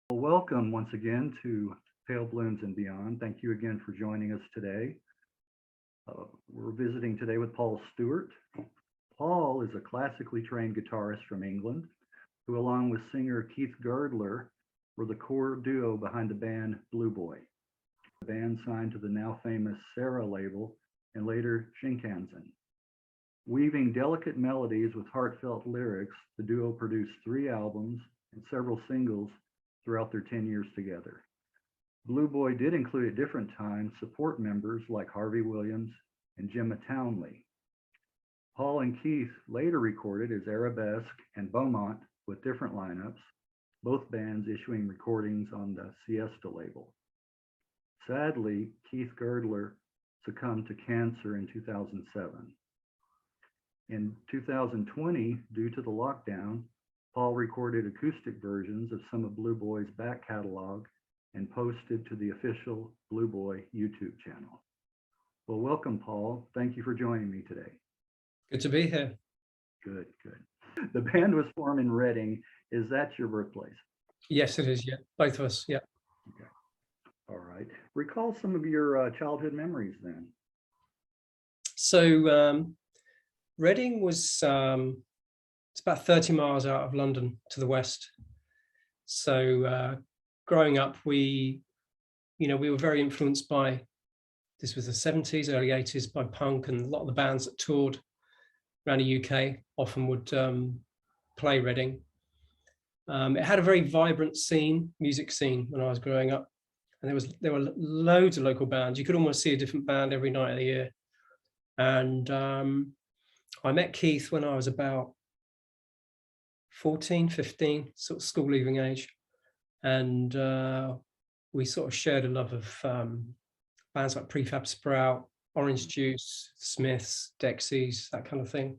Well, welcome once again to Pale Blooms and Beyond. Thank you again for joining us today. We're visiting today with Paul Stewart. Paul is a classically trained guitarist from England who, along with singer Keith Girdler, were the core duo behind the band Blueboy. The band signed to the now famous Sarah label and later Shinkansen. Weaving delicate melodies with heartfelt lyrics, the duo produced 3 albums and several singles throughout their 10 years together. Blueboy did include at different times support members like Harvey Williams and Gemma Townley. Paul and Keith later recorded as Arabesque and Beaumont with different lineups, both bands issuing recordings on the Siesta label. Sadly, Keith Girdler succumbed to cancer in 2007. In 2020, due to the lockdown, Paul recorded acoustic versions of some of Blueboy's back catalog and posted to the official Blueboy YouTube channel. Well, welcome, Paul. Thank you for joining me today. Good to be here. Good. The band was formed in Reading. Is that your birthplace? Yes, it is. Yeah, both of us. Yeah. Okay. All right. Recall some of your childhood memories then. So Reading was it's about 30 miles out of London to the west. So growing up, we were very influenced by, this was the 70s, early 80s, by punk, and a lot of the bands that toured around the UK often would play Reading. It had a very vibrant music scene when I was growing up, and there were loads of local bands. You could almost see a different band every night of the year. And I met Keith when I was about 14, 15, sort of school leaving age. And we sort of shared a love of bands like Prefab Sprout, Orange Juice, Smiths, Dexys, that kind of thing.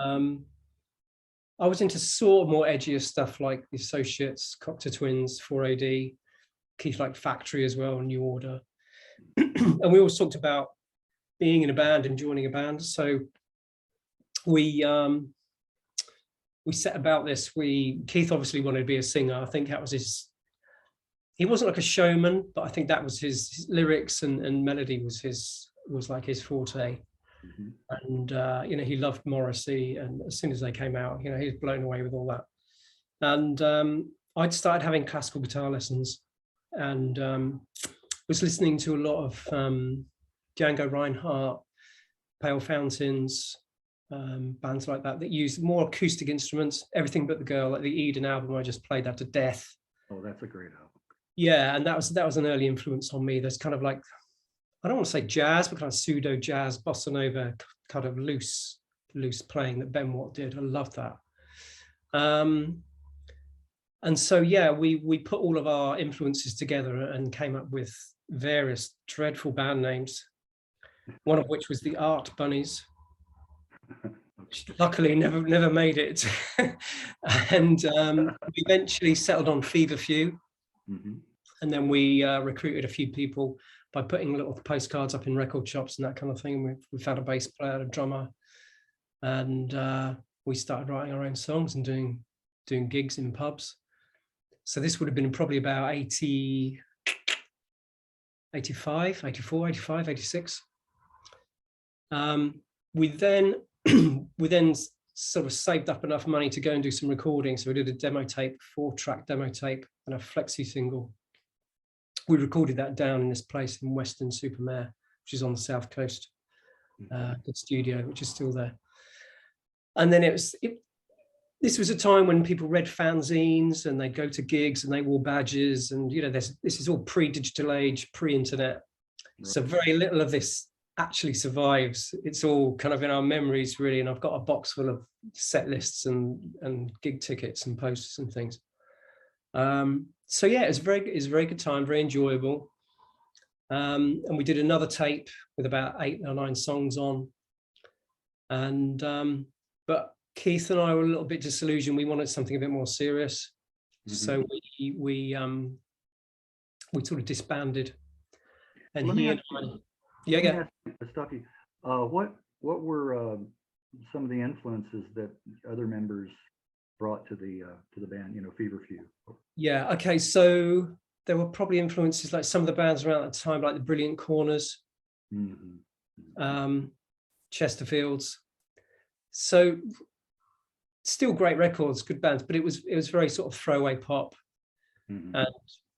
I was into sort of more edgier stuff like the Associates, Cocteau Twins, 4AD, Keith liked Factory as well, New Order. And we always talked about being in a band and joining a band. So we set about this. Keith obviously wanted to be a singer. I think that was he wasn't like a showman, but I think that was his lyrics and melody was like his forte. And he loved Morrissey, and as soon as they came out, he was blown away with all that. And I'd started having classical guitar lessons, and was listening to a lot of Django Reinhardt, Pale Fountains, bands like that used more acoustic instruments. Everything But the Girl, like the Eden album, I just played that to death. Oh, that's a great album. Yeah, and that was an early influence on me. There's kind of like, I don't want to say jazz, but kind of pseudo jazz, bossa nova, kind of loose playing that Ben Watt did. I love that. And so we put all of our influences together and came up with various dreadful band names. One of which was the Art Bunnies. Luckily never made it. And we eventually settled on Feverfew. And then we recruited a few people by putting little postcards up in record shops and that kind of thing. We found a bass player, a drummer, and we started writing our own songs and doing gigs in pubs. So this would have been probably about 80, 85, 84, 85, 86. We then sort of saved up enough money to go and do some recording. So we did a demo tape, 4-track demo tape, and a flexi single. We recorded that down in this place in Weston-super-Mare, which is on the south coast. The studio, which is still there. And then this was a time when people read fanzines and they'd go to gigs and they wore badges, and this is all pre-digital age, pre-internet. Right. So very little of this actually survives. It's all kind of in our memories, really. And I've got a box full of set lists and gig tickets and posters and things. So yeah, it's a very good time, very enjoyable. And we did another tape with about 8 or 9 songs on. And but Keith and I were a little bit disillusioned. We wanted something a bit more serious. So we sort of disbanded. And he and I. Yeah. What were some of the influences that other members brought to the band, Feverfew? Yeah. Okay. So there were probably influences like some of the bands around that time, like the Brilliant Corners, Chesterfields. So still great records, good bands, but it was very sort of throwaway pop. And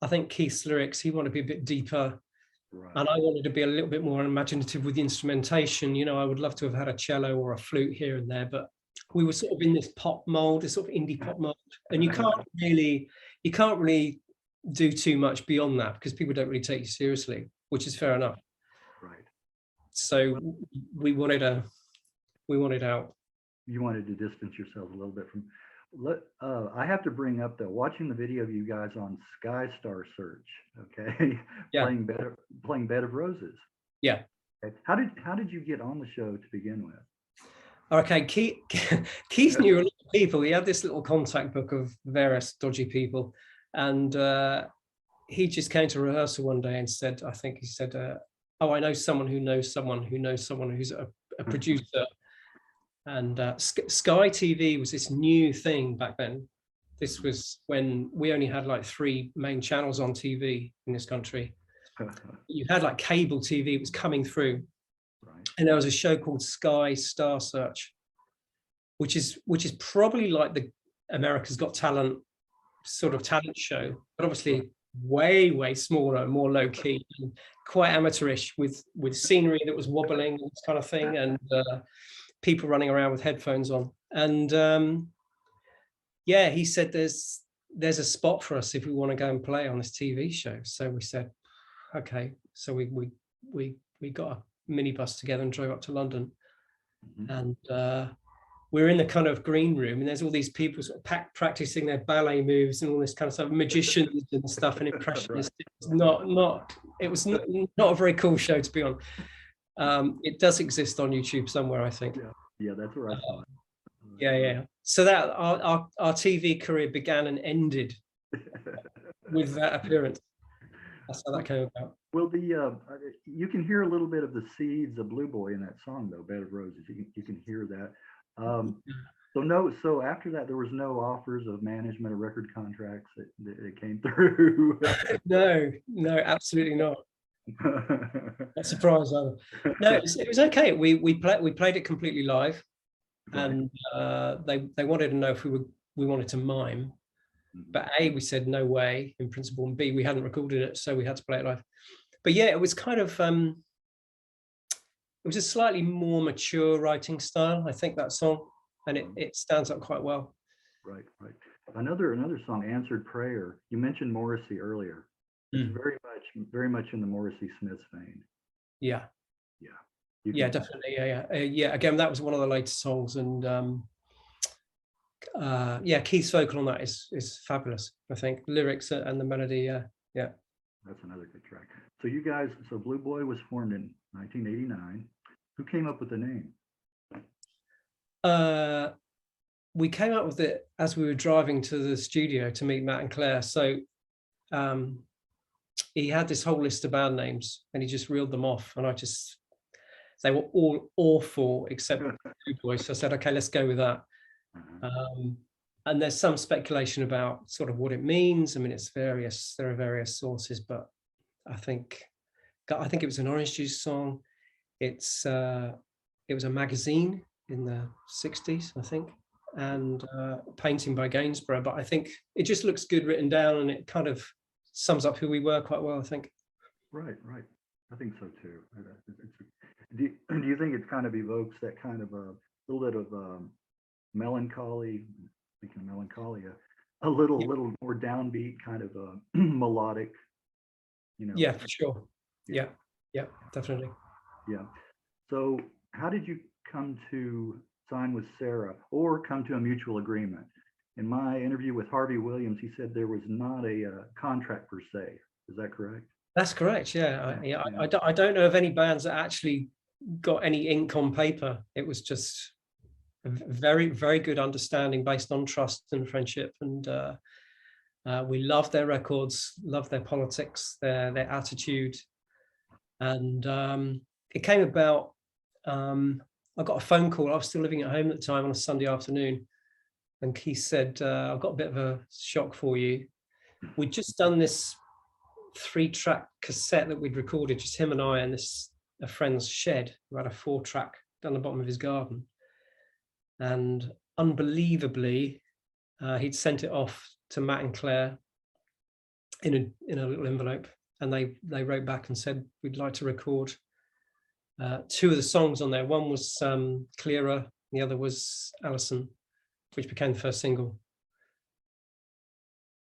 I think Keith's lyrics, he wanted to be a bit deeper. Right. And I wanted to be a little bit more imaginative with the instrumentation. I would love to have had a cello or a flute here and there, but we were sort of in this pop mold, this sort of indie pop mold. And you can't really do too much beyond that because people don't really take you seriously, which is fair enough. Right. So we wanted out. You wanted to distance yourself a little bit from. I have to bring up though, watching the video of you guys on Sky Star Search, okay, Yeah. playing Bed of Roses. Yeah. Okay. How did you get on the show to begin with? Okay, Keith knew a lot of people. He had this little contact book of various dodgy people, and he just came to rehearsal one day and said, "Oh, I know someone who knows someone who knows someone who's a producer." And Sky TV was this new thing back then. This was when we only had like 3 main channels on TV in this country. You had like cable TV, it was coming through. Right. And there was a show called Sky Star Search, which is probably like the America's Got Talent sort of talent show, but obviously way smaller, more low key, and quite amateurish with scenery that was wobbling and this kind of thing, and people running around with headphones on. And he said there's a spot for us if we want to go and play on this TV show. So we said, okay. So we got a minibus together and drove up to London. And we're in the kind of green room, and there's all these people sort of practicing their ballet moves and all this kind of stuff, magicians and stuff, and impressionists. It was not a very cool show, to be honest. It does exist on YouTube somewhere, I think. Yeah, that's where I saw it. Yeah. So that our TV career began and ended with that appearance. That's how that came about. Well, you can hear a little bit of the seeds of Blueboy in that song, though, Bed of Roses. You can hear that. So after that, there was no offers of management or record contracts that came through. No, absolutely not. Not surprised either. No, it was okay. We played it completely live, and they wanted to know if we wanted to mime, but A, we said no way in principle, and B, we hadn't recorded it, so we had to play it live. But yeah, it was kind of it was a slightly more mature writing style, I think, that song, and it stands up quite well. Right. Another song, Answered Prayer. You mentioned Morrissey earlier. It's very much in the Morrissey Smith's vein. Yeah, definitely. Yeah. Again, that was one of the latest songs, and Keith's vocal on that is fabulous. I think lyrics and the melody. Yeah. That's another good track. So you guys, Blueboy was formed in 1989. Who came up with the name? We came up with it as we were driving to the studio to meet Matt and Claire. So he had this whole list of band names and he just reeled them off, and they were all awful except Blueboy. So I said, okay, let's go with that. And there's some speculation about sort of what it means. I mean, there are various sources, but I think it was an Orange Juice song. It was a magazine in the 60s, I think, and painting by Gainsborough. But I think it just looks good written down, and it kind of sums up who we were quite well, I think. Right. I think so too. Do you think it kind of evokes that kind of a little bit of melancholy? Speaking of melancholia, a little more downbeat, kind of melodic, Yeah, for sure. Yeah, definitely. Yeah. So how did you come to sign with Sarah or come to a mutual agreement? In my interview with Harvey Williams, he said there was not a contract per se. Is that correct? That's correct. Yeah. I don't know of any bands that actually got any ink on paper. It was just a very, very good understanding based on trust and friendship. And we loved their records, loved their politics, their attitude. And it came about, I got a phone call. I was still living at home at the time on a Sunday afternoon. and Keith said, I've got a bit of a shock for you. We'd just done this 3-track cassette that we'd recorded, just him and I, and a friend's shed, who had a 4-track down the bottom of his garden. And unbelievably, he'd sent it off to Matt and Claire in a little envelope, and they wrote back and said, we'd like to record 2 of the songs on there. One was Clearer, the other was Alison, which became the first single.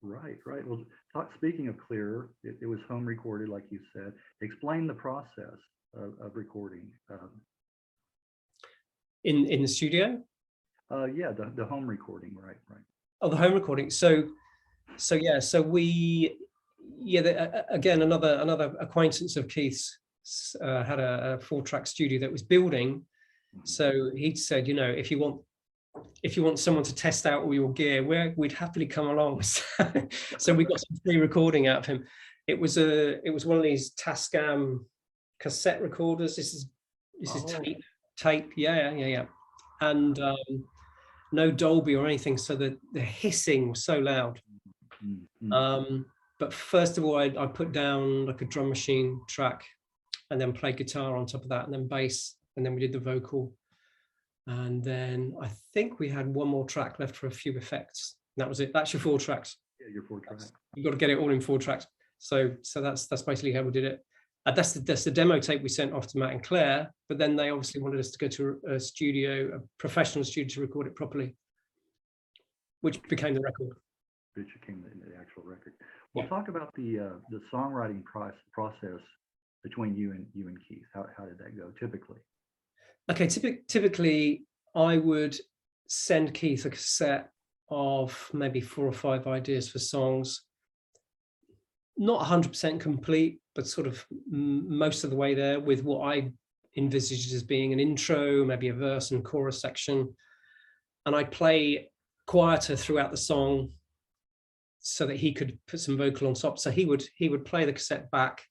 Right. Well, speaking of Clearer, it was home recorded, like you said. Explain the process of recording. In the studio? Yeah, the home recording, right. Oh, the home recording. So we, again, another acquaintance of Keith's had a 4-track studio that was building. So he'd said, if you want someone to test out all your gear, we'd happily come along. So we got some free recording out of him. It was one of these Tascam cassette recorders. This is tape. Yeah. And no Dolby or anything, so the hissing was so loud. But first of all, I put down like a drum machine track, and then played guitar on top of that, and then bass, and then we did the vocal. And then I think we had one more track left for a few effects. That was it. That's your 4 tracks. Yeah, your 4 tracks. You've got to get it all in 4 tracks. So that's basically how we did it. That's the demo tape we sent off to Matt and Claire, but then they obviously wanted us to go to a professional studio to record it properly, which became the record. Which became the actual record. We'll talk about the songwriting process between you and Keith. How did that go typically? Okay, typically I would send Keith a cassette of maybe 4 or 5 ideas for songs. Not 100% complete, but sort of most of the way there, with what I envisaged as being an intro, maybe a verse and chorus section. And I'd play quieter throughout the song so that he could put some vocal on top. So he would play the cassette back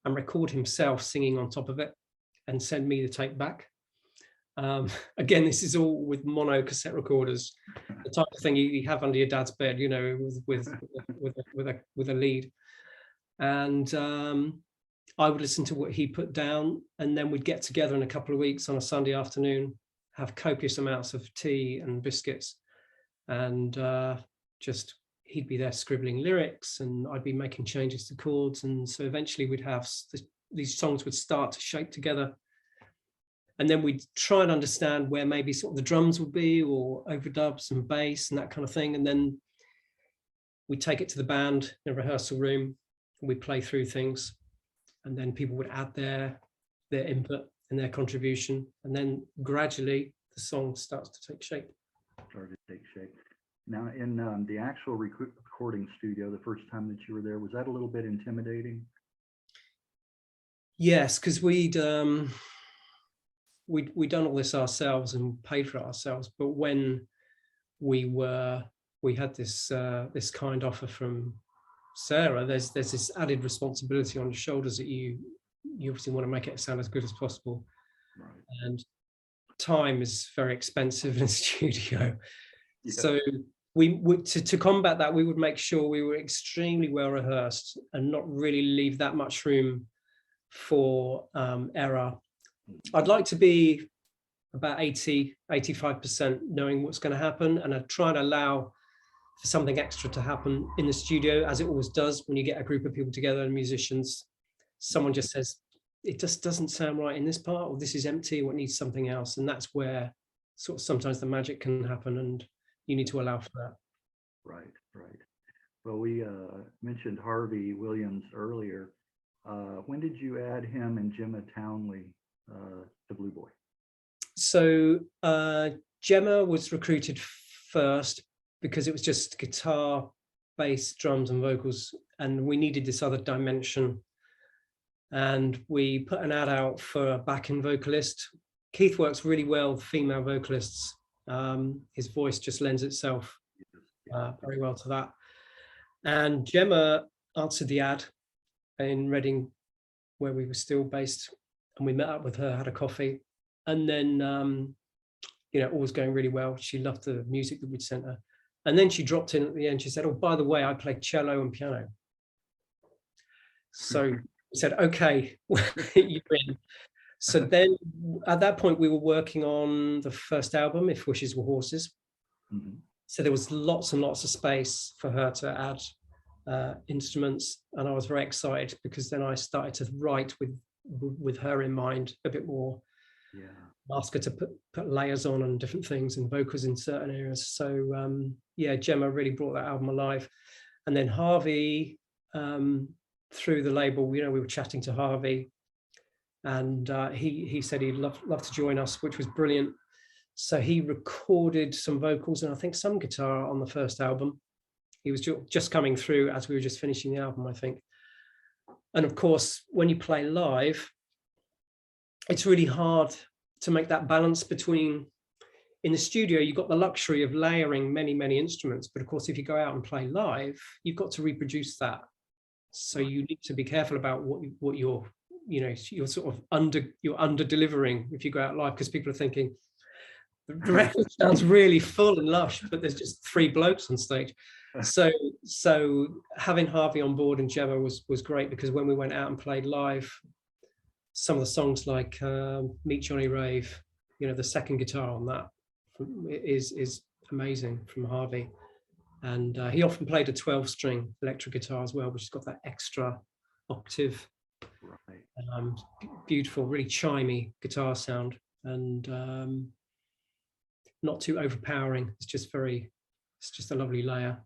and record himself singing on top of it and send me the tape back. Again, this is all with mono cassette recorders, the type of thing you have under your dad's bed, with a lead. And I would listen to what he put down, and then we'd get together in a couple of weeks on a Sunday afternoon, have copious amounts of tea and biscuits, and just he'd be there scribbling lyrics, and I'd be making changes to chords, and so eventually we'd have these songs would start to shape together. And then we'd try and understand where maybe sort of the drums would be, or overdubs and bass and that kind of thing. And then we'd take it to the band in a rehearsal room, and we'd play through things. And then people would add their input and their contribution. And then gradually the song starts to take shape. Now, in the actual recording studio, the first time that you were there, was that a little bit intimidating? Yes, because we'd done all this ourselves and paid for it ourselves. But when we had this kind offer from Sarah, there's this added responsibility on your shoulders that you obviously want to make it sound as good as possible. Right. And time is very expensive in a studio. Yeah. So to combat that, we would make sure we were extremely well rehearsed and not really leave that much room for error. I'd like to be about 85% knowing what's going to happen, and I'd try and allow for something extra to happen in the studio, as it always does when you get a group of people together and musicians. Someone just says, it just doesn't sound right in this part, or this is empty, or it needs something else. And that's where sort of sometimes the magic can happen, and you need to allow for that. Right. Well, we mentioned Harvey Williams earlier. When did you add him and Gemma Townley to Blueboy? So Gemma was recruited first because it was just guitar, bass, drums and vocals, and we needed this other dimension. And we put an ad out for a backing vocalist. Keith works really well with female vocalists. His voice just lends itself very well to that. And Gemma answered the ad in Reading, where we were still based, and we met up with her, had a coffee, and then all was going really well. She loved the music that we'd sent her. And then she dropped in at the end. She said, "Oh, by the way, I play cello and piano." So I said, "Okay, you're in." So then at that point, we were working on the first album, If Wishes Were Horses. Mhm. So there was lots and lots of space for her to add instruments. And I was very excited because then I started to write with her in mind a bit more. Yeah. Ask her to put layers on and different things and vocals in certain areas. So yeah, Gemma really brought that album alive. And then Harvey, through the label, you know, we were chatting to Harvey, and he said he'd love to join us, which was brilliant. So he recorded some vocals and I think some guitar on the first album. He was just coming through as we were just finishing the album, I think. And of course, when you play live, it's really hard to make that balance between, in the studio, you've got the luxury of layering many, many instruments. But of course, if you go out and play live, you've got to reproduce that. So you need to be careful about what you're, you know, you're sort of under delivering if you go out live, because people are thinking the record sounds really full and lush, but there's just 3 blokes on stage. So having Harvey on board and Gemma was great, because when we went out and played live, some of the songs like Meet Johnny Rave, you know, the second guitar on that is amazing from Harvey. And he often played a 12-string electric guitar as well, which has got that extra octave. Right. Beautiful, really chimey guitar sound, and not too overpowering. It's just a lovely layer.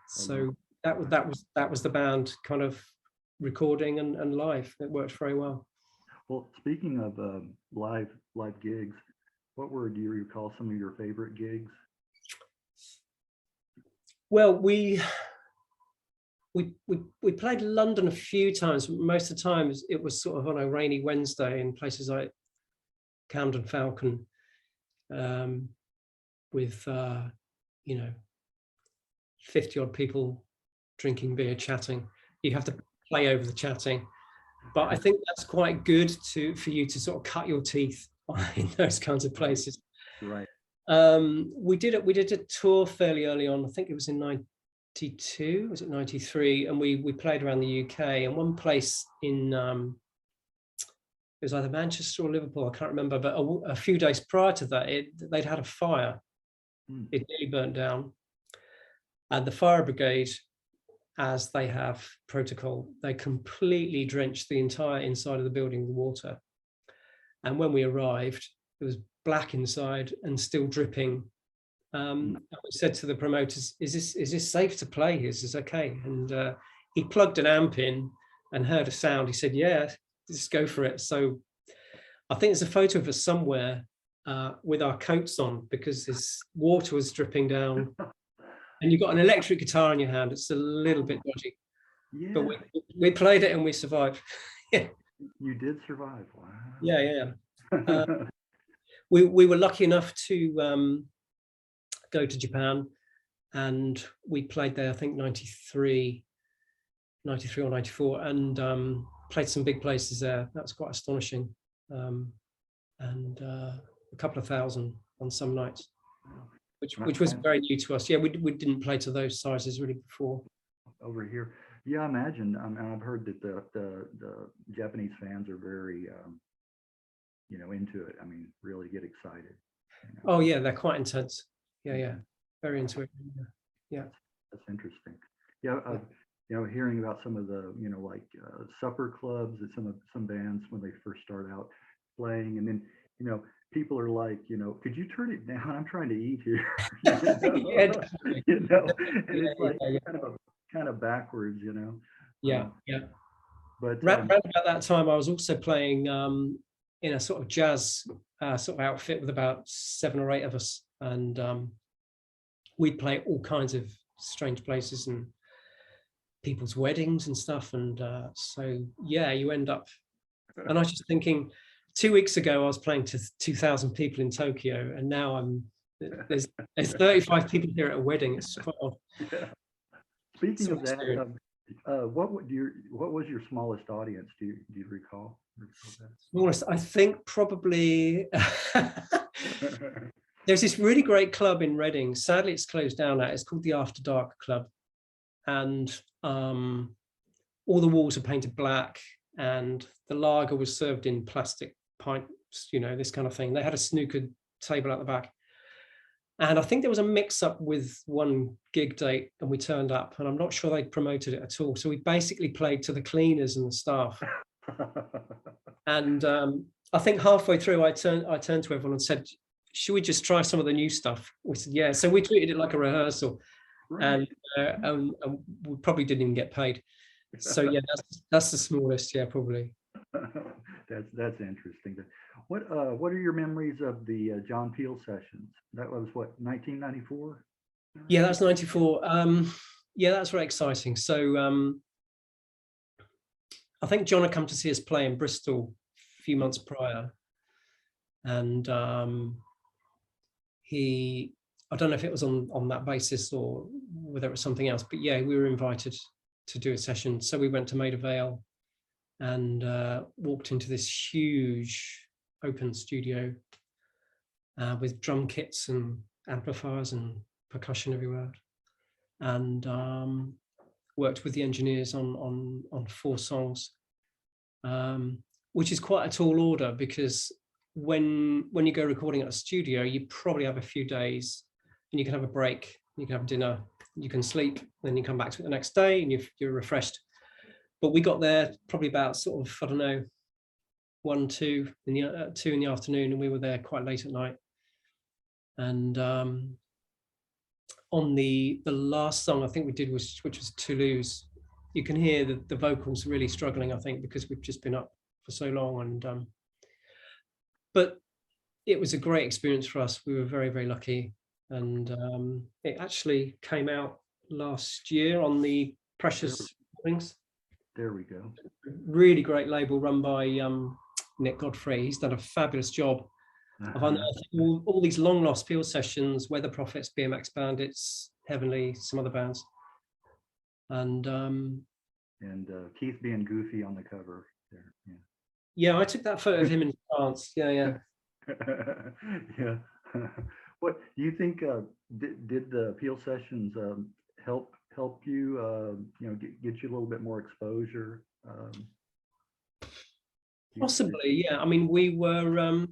So that was the band kind of recording and live. It worked very well. Well, speaking of live gigs, do you recall some of your favorite gigs? Well, we played London a few times. Most of the times it was sort of on a rainy Wednesday in places like Camden Falcon, with you know, 50 odd people drinking beer, chatting. You have to play over the chatting, but I think that's quite good for you to sort of cut your teeth in those kinds of places. Right. We did a tour fairly early on. I think it was in 92, was it 93? And we played around the UK, and one place in it was either Manchester or Liverpool, I can't remember, but a few days prior to that, they'd had a fire. It nearly burnt down, and the fire brigade, as they have protocol, they completely drenched the entire inside of the building with water. And when we arrived, it was black inside and still dripping. And we said to the promoters, is this safe to play? Is this okay? And he plugged an amp in and heard a sound. He said, yeah, just go for it. So I think there's a photo of us somewhere with our coats on, because this water was dripping down. And you've got an electric guitar in your hand. It's a little bit dodgy. Yeah. But we played it and we survived. Yeah. You did survive. Wow. Yeah. We were lucky enough to go to Japan, and we played there, I think 93 or 94, and played some big places there. That was quite astonishing. And a couple of thousand on some nights, which was very new to us. Yeah, we didn't play to those sizes really before. Over here. Yeah, I imagine. I've heard that the Japanese fans are very you know, into it. I mean, really get excited. You know? Oh yeah, they're quite intense. Yeah, very into it. Yeah, that's interesting. Yeah, you know, hearing about some of the, you know, like supper clubs that some bands when they first start out playing, and then, you know, people are like, you know, could you turn it down? I'm trying to eat here. Yeah, you know, and it's like kind of backwards, you know. Yeah. But round about that time, I was also playing in a sort of jazz sort of outfit with about 7 or 8 of us, and we'd play all kinds of strange places and people's weddings and stuff, and so yeah, you end up. And I was just thinking, 2 weeks ago I was playing to 2,000 people in Tokyo, and now there's 35 people here at a wedding. It's quite odd. Yeah. Speaking of that, what was your smallest audience? Do you recall? Smallest, I think probably There's this really great club in Reading. Sadly, it's closed down now. It's called the After Dark Club. And all the walls are painted black, and the lager was served in plastic pints, you know, this kind of thing. They had a snooker table at the back. And I think there was a mix-up with one gig date, and we turned up, and I'm not sure they promoted it at all. So we basically played to the cleaners and the staff. And I think halfway through, I turned to everyone and said, should we just try some of the new stuff? We said, yeah. So we treated it like a rehearsal. Right. And we probably didn't even get paid. So yeah, that's the smallest, yeah, probably. That's interesting. What are your memories of the John Peel sessions? That was what, 1994? Yeah, that's 94. Yeah, that's very exciting. So I think John had come to see us play in Bristol a few months prior, and I don't know if it was on that basis or whether it was something else, but yeah, we were invited to do a session. So we went to Maida Vale and walked into this huge open studio with drum kits and amplifiers and percussion everywhere, and worked with the engineers on 4 songs, which is quite a tall order, because when you go recording at a studio, you probably have a few days, and you can have a break, you can have dinner, you can sleep, then you come back to it the next day and you're refreshed. But we got there probably about sort of, I don't know, 2 in the afternoon, and we were there quite late at night. And on the last song I think we did, which was Toulouse, you can hear the vocals really struggling, I think, because we've just been up for so long. And but it was a great experience for us. We were very, very lucky. And it actually came out last year on the Precious Recordings. There we go. Really great label run by Nick Godfrey. He's done a fabulous job of unearthing all these long lost Peel sessions, Weather Prophets, BMX Bandits, Heavenly, some other bands. And Keith being goofy on the cover there. Yeah. Yeah, I took that photo of him in France. Yeah. Yeah. What do you think? Did the Peel sessions help you? Get you a little bit more exposure? Possibly, yeah. I mean, we were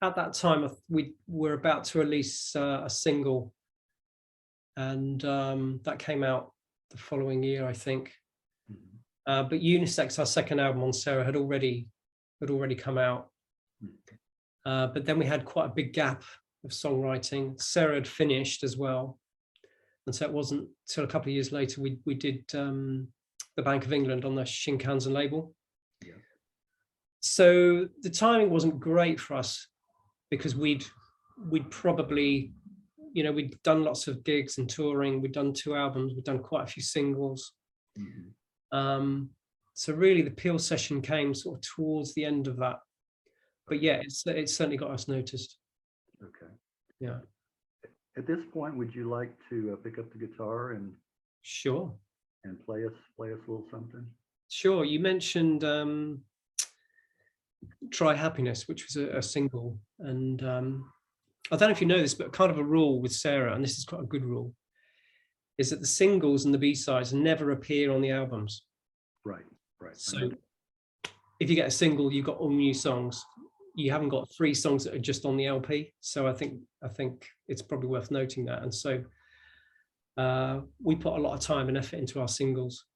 at that time we were about to release a single, and that came out the following year, I think. Mm-hmm. But Unisex, our second album on Sarah, had already come out. But then we had quite a big gap of songwriting. Sarah had finished as well, and so it wasn't till a couple of years later we did the Bank of England on the Shinkansen label. Yeah. So the timing wasn't great for us, because we'd probably, we'd done lots of gigs and touring. We'd done 2 albums. We'd done quite a few singles. Mm-hmm. So really, the Peel session came sort of towards the end of that. But yeah, it certainly got us noticed. Okay. Yeah. At this point, would you like to pick up the guitar and sure, and play us a little something? Sure. You mentioned Try Happiness, which was a single, and I don't know if you know this, but kind of a rule with Sarah, and this is quite a good rule, is that the singles and the B-sides never appear on the albums. Right. So if you get a single, you've got all new songs. You haven't got 3 songs that are just on the LP. So I think it's probably worth noting that. And so we put a lot of time and effort into our singles,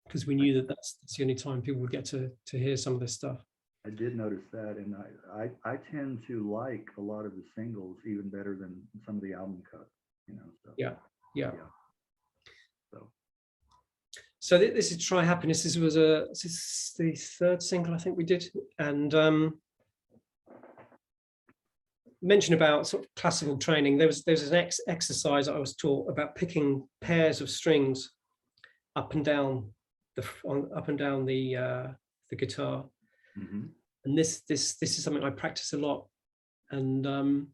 because we knew that that's the only time people would get to hear some of this stuff. I did notice that, and I tend to like a lot of the singles even better than some of the album cuts. So. Yeah. So this is Try Happiness. This was the 3rd single I think we did, and mention about sort of classical training. There's an exercise I was taught about picking pairs of strings up and down the guitar. Mm-hmm. And this is something I practice a lot, and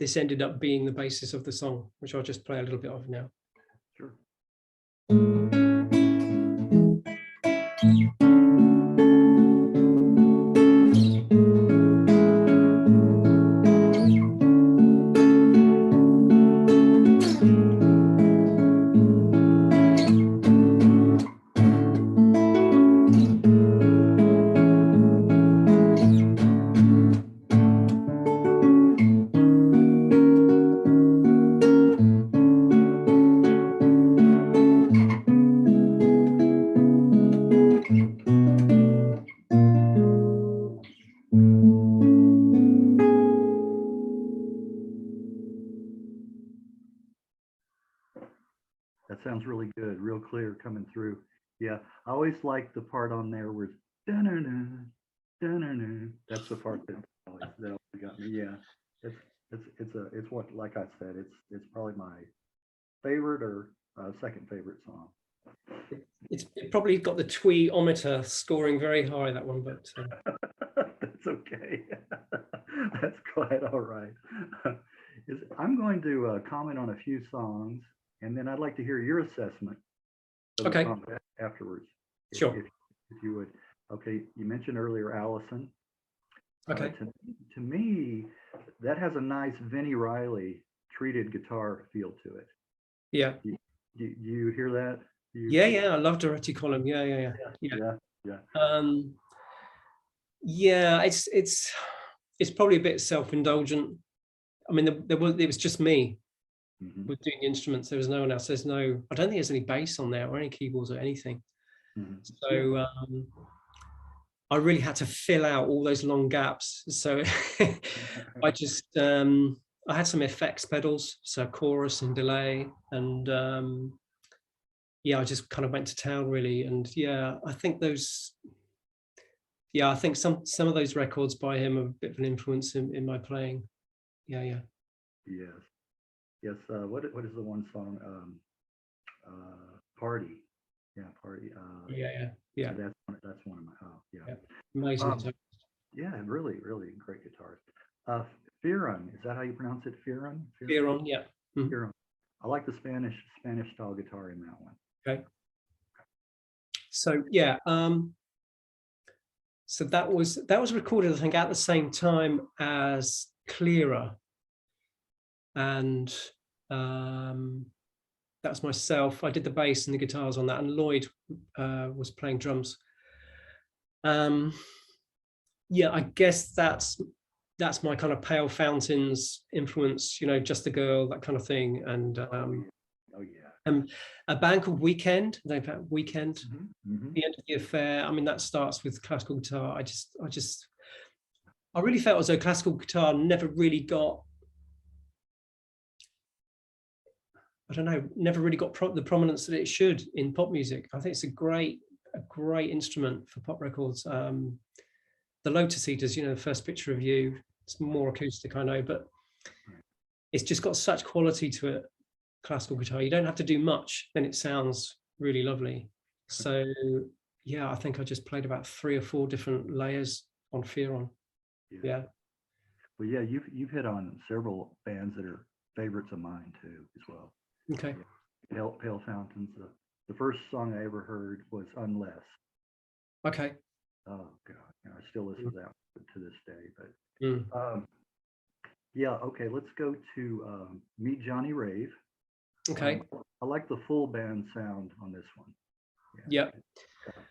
this ended up being the basis of the song, which I'll just play a little bit of now. Sure. sounds really good, real clear coming through. Yeah, I always like the part on there where it's dun-dun-dun, dun-dun-dun. That's the part that always got me. Yeah, it's what, like I said, it's probably my favorite or second favorite song. It probably got the twee-ometer scoring very high, that one, but That's okay. That's quite all right. I'm going to comment on a few songs, and then I'd like to hear your assessment of the okay, song afterwards. sure. If you would. Okay, you mentioned earlier Allison. Okay. To me, that has a nice Vinnie Riley treated guitar feel to it. Yeah. Do you hear that? Yeah, I love Doretti column. Yeah. Yeah, it's probably a bit self-indulgent. I mean, it was just me with doing the instruments. There was no one else. I don't think there's any bass on there or any keyboards or anything. So I really had to fill out all those long gaps. So I just I had some effects pedals, so chorus and delay, and yeah, I just kind of went to town really. And yeah, I think some of those records by him are a bit of an influence in my playing. Yeah. Yes. What is the one song? Party. Yeah, Party. Yeah. That's one of my. Yeah. Amazing. Yeah, really great guitarist. Fearon, is that how you pronounce it? Fearon. Fearon, yeah. Fearon. I like the Spanish style guitar in that one. Okay. So yeah, so that was recorded, I think, at the same time as Clearer, and that was myself. I did the bass and the guitars on that, and Lloyd was playing drums. Yeah, I guess that's my kind of Pale Fountains influence, Just a Girl, that kind of thing, and a band called Weekend. They've had Weekend, The End of the Affair. I mean, that starts with classical guitar. I really felt as though classical guitar never really got, never really got the prominence that it should in pop music. I think it's a great instrument for pop records. The Lotus Eaters, the first picture of you, it's more acoustic, I know, but it's just got such quality to it. Classical guitar, you don't have to do much, then it sounds really lovely. So yeah, I think I just played about 3 or 4 different layers on Fearon. Yeah. Well, yeah, you've hit on several bands that are favorites of mine too, as well. Okay. Yeah. Pale Fountains. The first song I ever heard was Unless. Okay. Oh God, I still listen to that to this day. But yeah, okay, let's go to Meet Johnny Rave. Okay. I like the full band sound on this one. Yeah.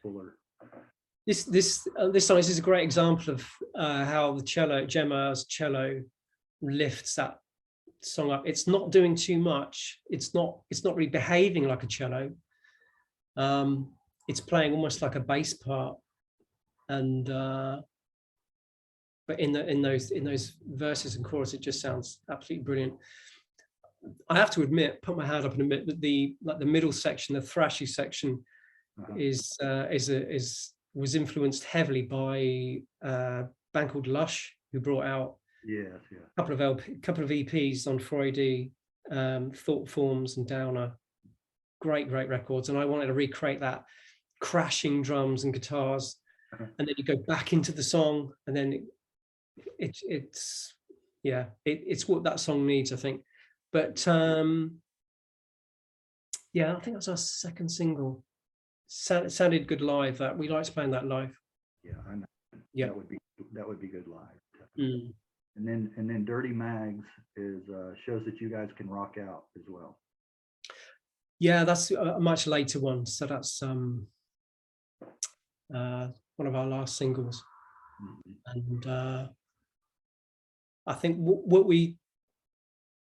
Fuller. This song is a great example of how the cello, Gemma's cello, lifts that song up. It's not doing too much. It's not really behaving like a cello. It's playing almost like a bass part, and but in those verses and chorus, it just sounds absolutely brilliant. I have to admit, put my hand up and admit that the middle section, the thrashy section, was influenced heavily by a band called Lush, who brought out a couple of EPs on Freudy, Thought Forms and Downer. Great records, and I wanted to recreate that crashing drums and guitars, and then you go back into the song, and then it's what that song needs, I think. But yeah, I think that's our second single. It sounded good live. That we liked playing that live. Yeah, I know. Yeah, that would be good live. And then Dirty Mags is shows that you guys can rock out as well. Yeah, that's a much later one. So that's one of our last singles, and I think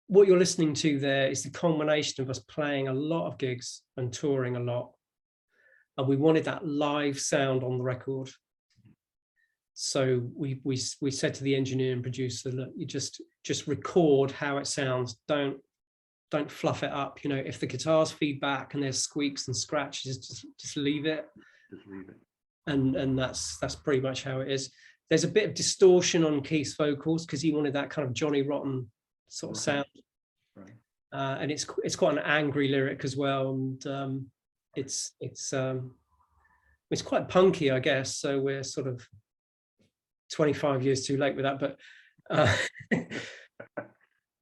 what you're listening to there is the culmination of us playing a lot of gigs and touring a lot, and we wanted that live sound on the record. So we said to the engineer and producer, look, you just record how it sounds. Don't don't fluff it up. You know, if the guitar's feedback and there's squeaks and scratches, just leave it. Just leave it. And that's pretty much how it is. There's a bit of distortion on Keith's vocals because he wanted that kind of Johnny Rotten sort of sound. Right. And it's quite an angry lyric as well, and it's quite punky, I guess. So we're sort of 25 years too late with that, but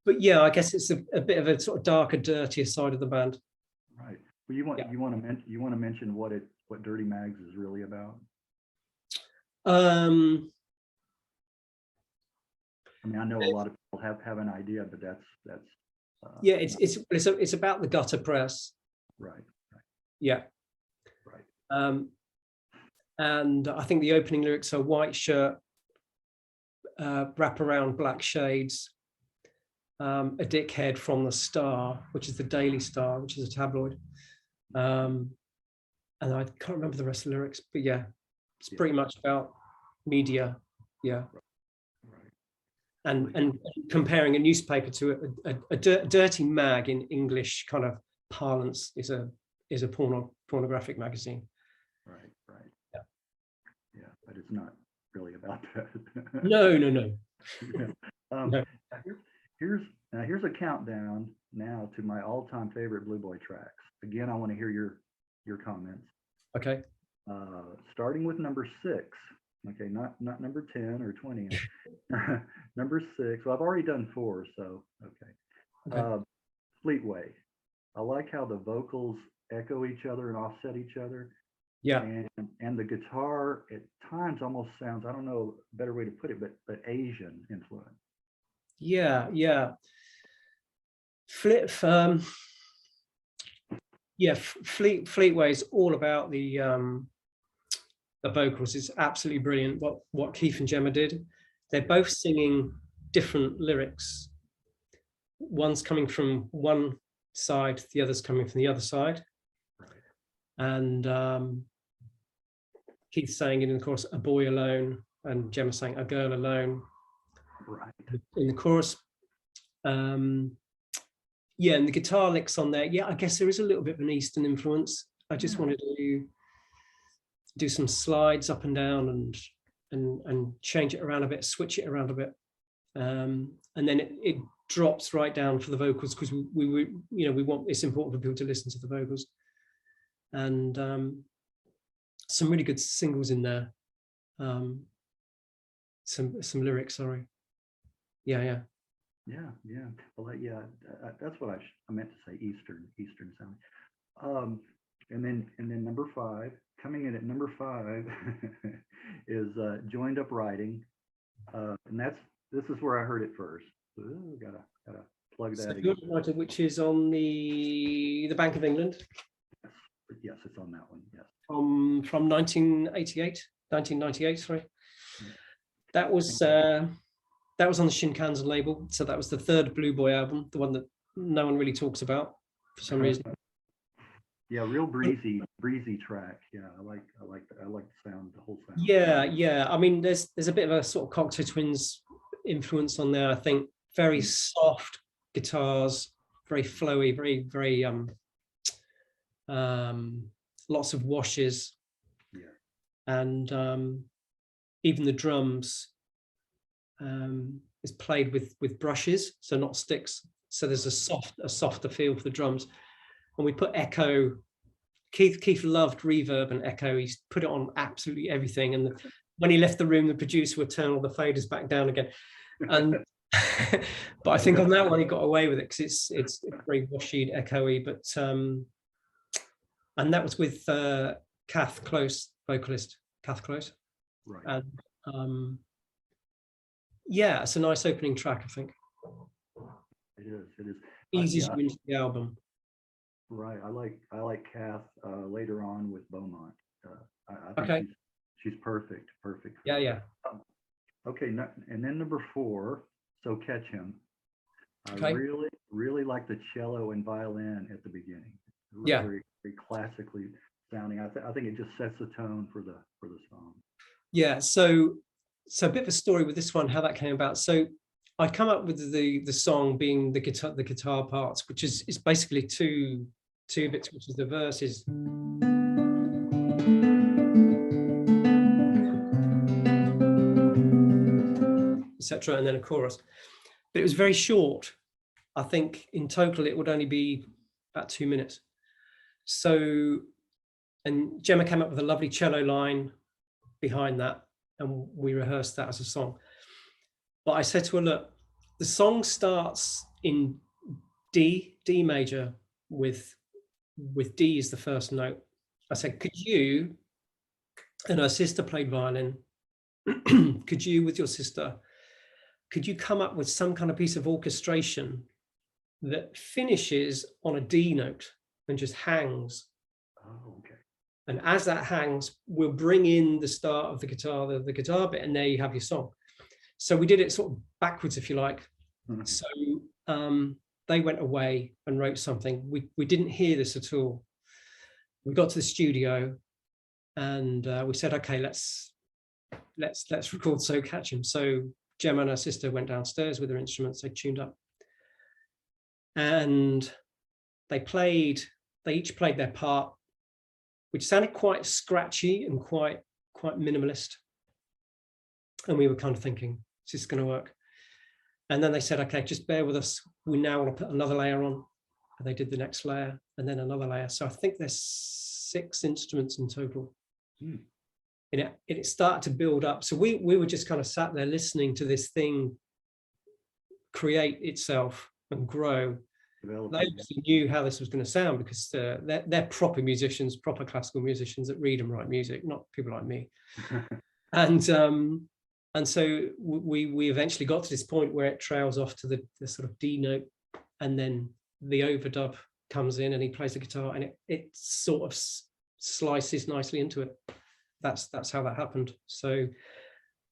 but yeah, I guess it's a bit of a sort of darker, dirtier side of the band. Right. Well, you want to mention what Dirty Mags is really about? I mean, I know a lot of people have an idea, but that's yeah, it's about the gutter press. Right. Yeah. Right. And I think the opening lyrics are white shirt, wrap around black shades, a dickhead from the Star, which is the Daily Star, which is a tabloid. And I can't remember the rest of the lyrics, but yeah, it's pretty much about media. Yeah. And comparing a newspaper to a dirty mag in English kind of parlance is a pornographic magazine. Right. Yeah, but it's not really about that. No. No. Here's a countdown now to my all-time favorite Blueboy tracks. Again, I want to hear your comments. Okay. Starting with number 6. Okay, not number 10 or 20. Number 6. Well, I've already done 4, so okay. Fleetway. I like how the vocals echo each other and offset each other. Yeah. And the guitar at times almost sounds, I don't know a better way to put it, but Asian influence. Yeah. Fleetway is all about the vocals. It's absolutely brilliant what Keith and Gemma did. They're both singing different lyrics. One's coming from one side, the other's coming from the other side. And Keith saying in the chorus, a boy alone, and Gemma saying a girl alone. Right. In the chorus. Yeah, and the guitar licks on there. Yeah, I guess there is a little bit of an Eastern influence. I just wanted to do some slides up and down and change it around a bit, switch it around a bit. And then it drops right down for the vocals because we want, it's important for people to listen to the vocals. And some really good singles in there. Some lyrics, sorry. Yeah. Well, that's what I meant to say. Eastern sound. And then number 5, coming in at number 5 is Joined Up Writing, and this is where I heard it first. Ooh, gotta plug that again. Writer, which is on the Bank of England. Yes, it's on that one. Yes. From 1998. Sorry. That was on the Shinkansen label. So that was the 3rd Blueboy album, the one that no one really talks about for some reason. Yeah, real breezy track. Yeah, I like the sound, the whole sound. Yeah. I mean, there's a bit of a sort of Cocteau Twins influence on there. I think very soft guitars, very flowy, very lots of washes. Yeah. And even the drums is played with brushes, so not sticks. So there's a softer feel for the drums. And we put echo. Keith loved reverb and echo. He's put it on absolutely everything. And when he left the room, the producer would turn all the faders back down again. And but I think on that one he got away with it because it's very washy, echoey. But and that was with Kath Close, vocalist Kath Close. Right. And yeah, it's a nice opening track, I think. It is. Easy to into the album. Right. I like Kath later on with Beaumont. I think she's perfect. Yeah. Okay. And then number 4, So Catch Him. I really like the cello and violin at the beginning. Very classically sounding. I think it just sets the tone for the song. Yeah. So a bit of a story with this one, how that came about. So I come up with the song being the guitar parts, which is basically two bits, which is the verses. Etc. And then a chorus. But it was very short. I think in total it would only be about 2 minutes. So, and Gemma came up with a lovely cello line behind that, and we rehearsed that as a song. But I said to her, look, the song starts in D major with D as the first note. I said, could you, and her sister played violin, could you, with your sister, could you come up with some kind of piece of orchestration that finishes on a D note and just hangs? Oh, okay. And as that hangs, we'll bring in the start of the guitar bit, and there you have your song. So we did it sort of backwards, if you like. Mm-hmm. So they went away and wrote something. We didn't hear this at all. We got to the studio, and we said, okay, let's record So Catch 'Em. So Gemma and her sister went downstairs with their instruments. They tuned up, and they each played their part, which sounded quite scratchy and quite minimalist. And we were kind of thinking, is this going to work? And then they said, okay, just bear with us. We now want to put another layer on. And they did the next layer and then another layer. So I think there's 6 instruments in total. And it started to build up. So we were just kind of sat there listening to this thing create itself and grow. They obviously knew how this was going to sound, because they're proper musicians, proper classical musicians that read and write music, not people like me. And so we eventually got to this point where it trails off to the sort of D note, and then the overdub comes in and he plays the guitar, and it sort of slices nicely into it. That's how that happened. So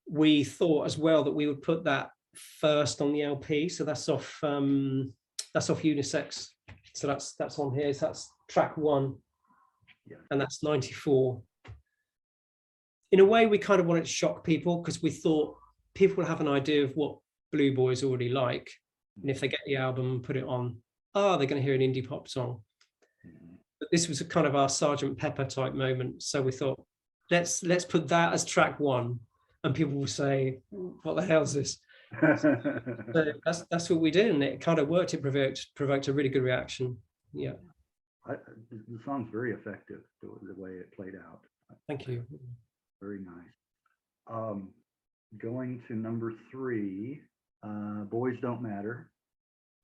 we thought as well that we would put that first on the LP. So that's off Unisex. So that's on here. So that's track 1, and that's 94. In a way, we kind of wanted to shock people, because we thought people will have an idea of what Blueboy is already like, and if they get the album and put it on, they're going to hear an indie pop song. But this was a kind of our Sgt. Pepper type moment. So we thought, let's put that as track 1, and people will say, what the hell is this? So that's what we did, and it kind of worked. It provoked a really good reaction. Yeah, the song's very effective, the way it played out. Thank you. Very nice. Going to number 3, Boys Don't Matter.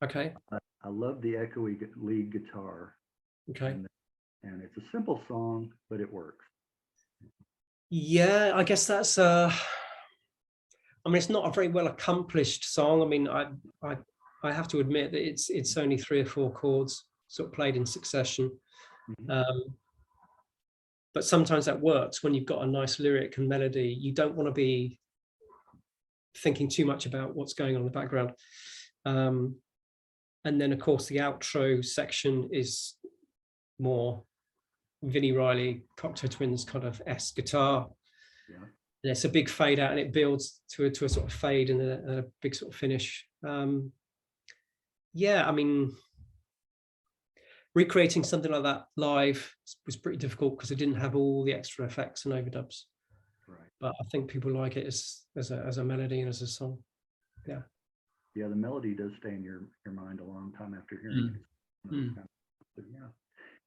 Okay. I love the echoey lead guitar. Okay. And it's a simple song, but it works. Yeah, I guess that's I mean, it's not a very well accomplished song. I mean, I have to admit that it's only 3 or 4 chords sort of played in succession. Mm-hmm. But sometimes that works when you've got a nice lyric and melody. You don't want to be thinking too much about what's going on in the background. And then, of course, the outro section is more Vinnie Riley, Cocteau Twins kind of esque guitar. Yeah. And it's a big fade out, and it builds to a sort of fade and a big sort of finish. Yeah, I mean, recreating something like that live was pretty difficult, because it didn't have all the extra effects and overdubs. Right. But I think people like it as a melody and as a song. Yeah. Yeah, the melody does stay in your mind a long time after hearing it. But yeah.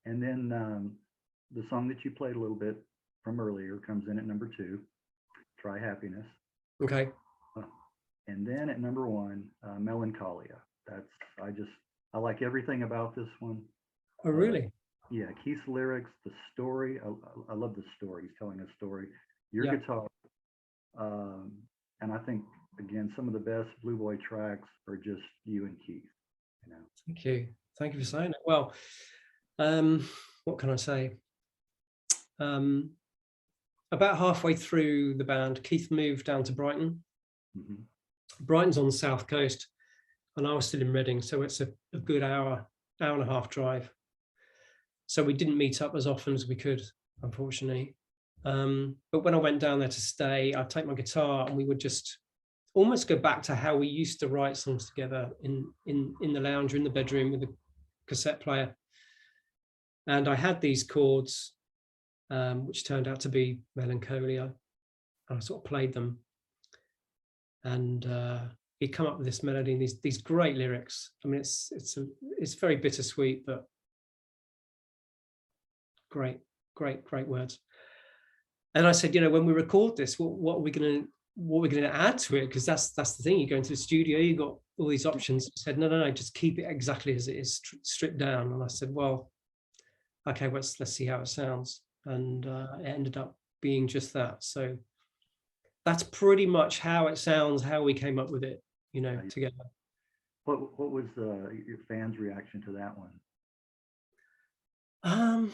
And then the song that you played a little bit from earlier comes in at number 2, Try Happiness. Okay. And then at number 1, Melancholia. I like everything about this one. Oh, really? Yeah, Keith's lyrics, the story. I love the story. He's telling a story. Your guitar. And I think, again, some of the best Blueboy tracks are just you and Keith. You know. Thank you. Thank you for saying it. Well, what can I say? About halfway through the band, Keith moved down to Brighton. Mm-hmm. Brighton's on the south coast, and I was still in Reading, so it's a good hour and a half drive. So we didn't meet up as often as we could, unfortunately. But when I went down there to stay, I'd take my guitar and we would just almost go back to how we used to write songs together in the lounge or in the bedroom with a cassette player. And I had these chords, which turned out to be Melancholia. I sort of played them, and he'd come up with this melody and these great lyrics. I mean, it's very bittersweet, but great words. And I said, when we record this, what are we going to add to it? Because that's the thing. You go into the studio, you got all these options. He said, no, just keep it exactly as it is, stripped down. And I said, well, okay, let's see how it sounds. And it ended up being just that. So that's pretty much how it sounds, how we came up with it, together. What was your fans' reaction to that one?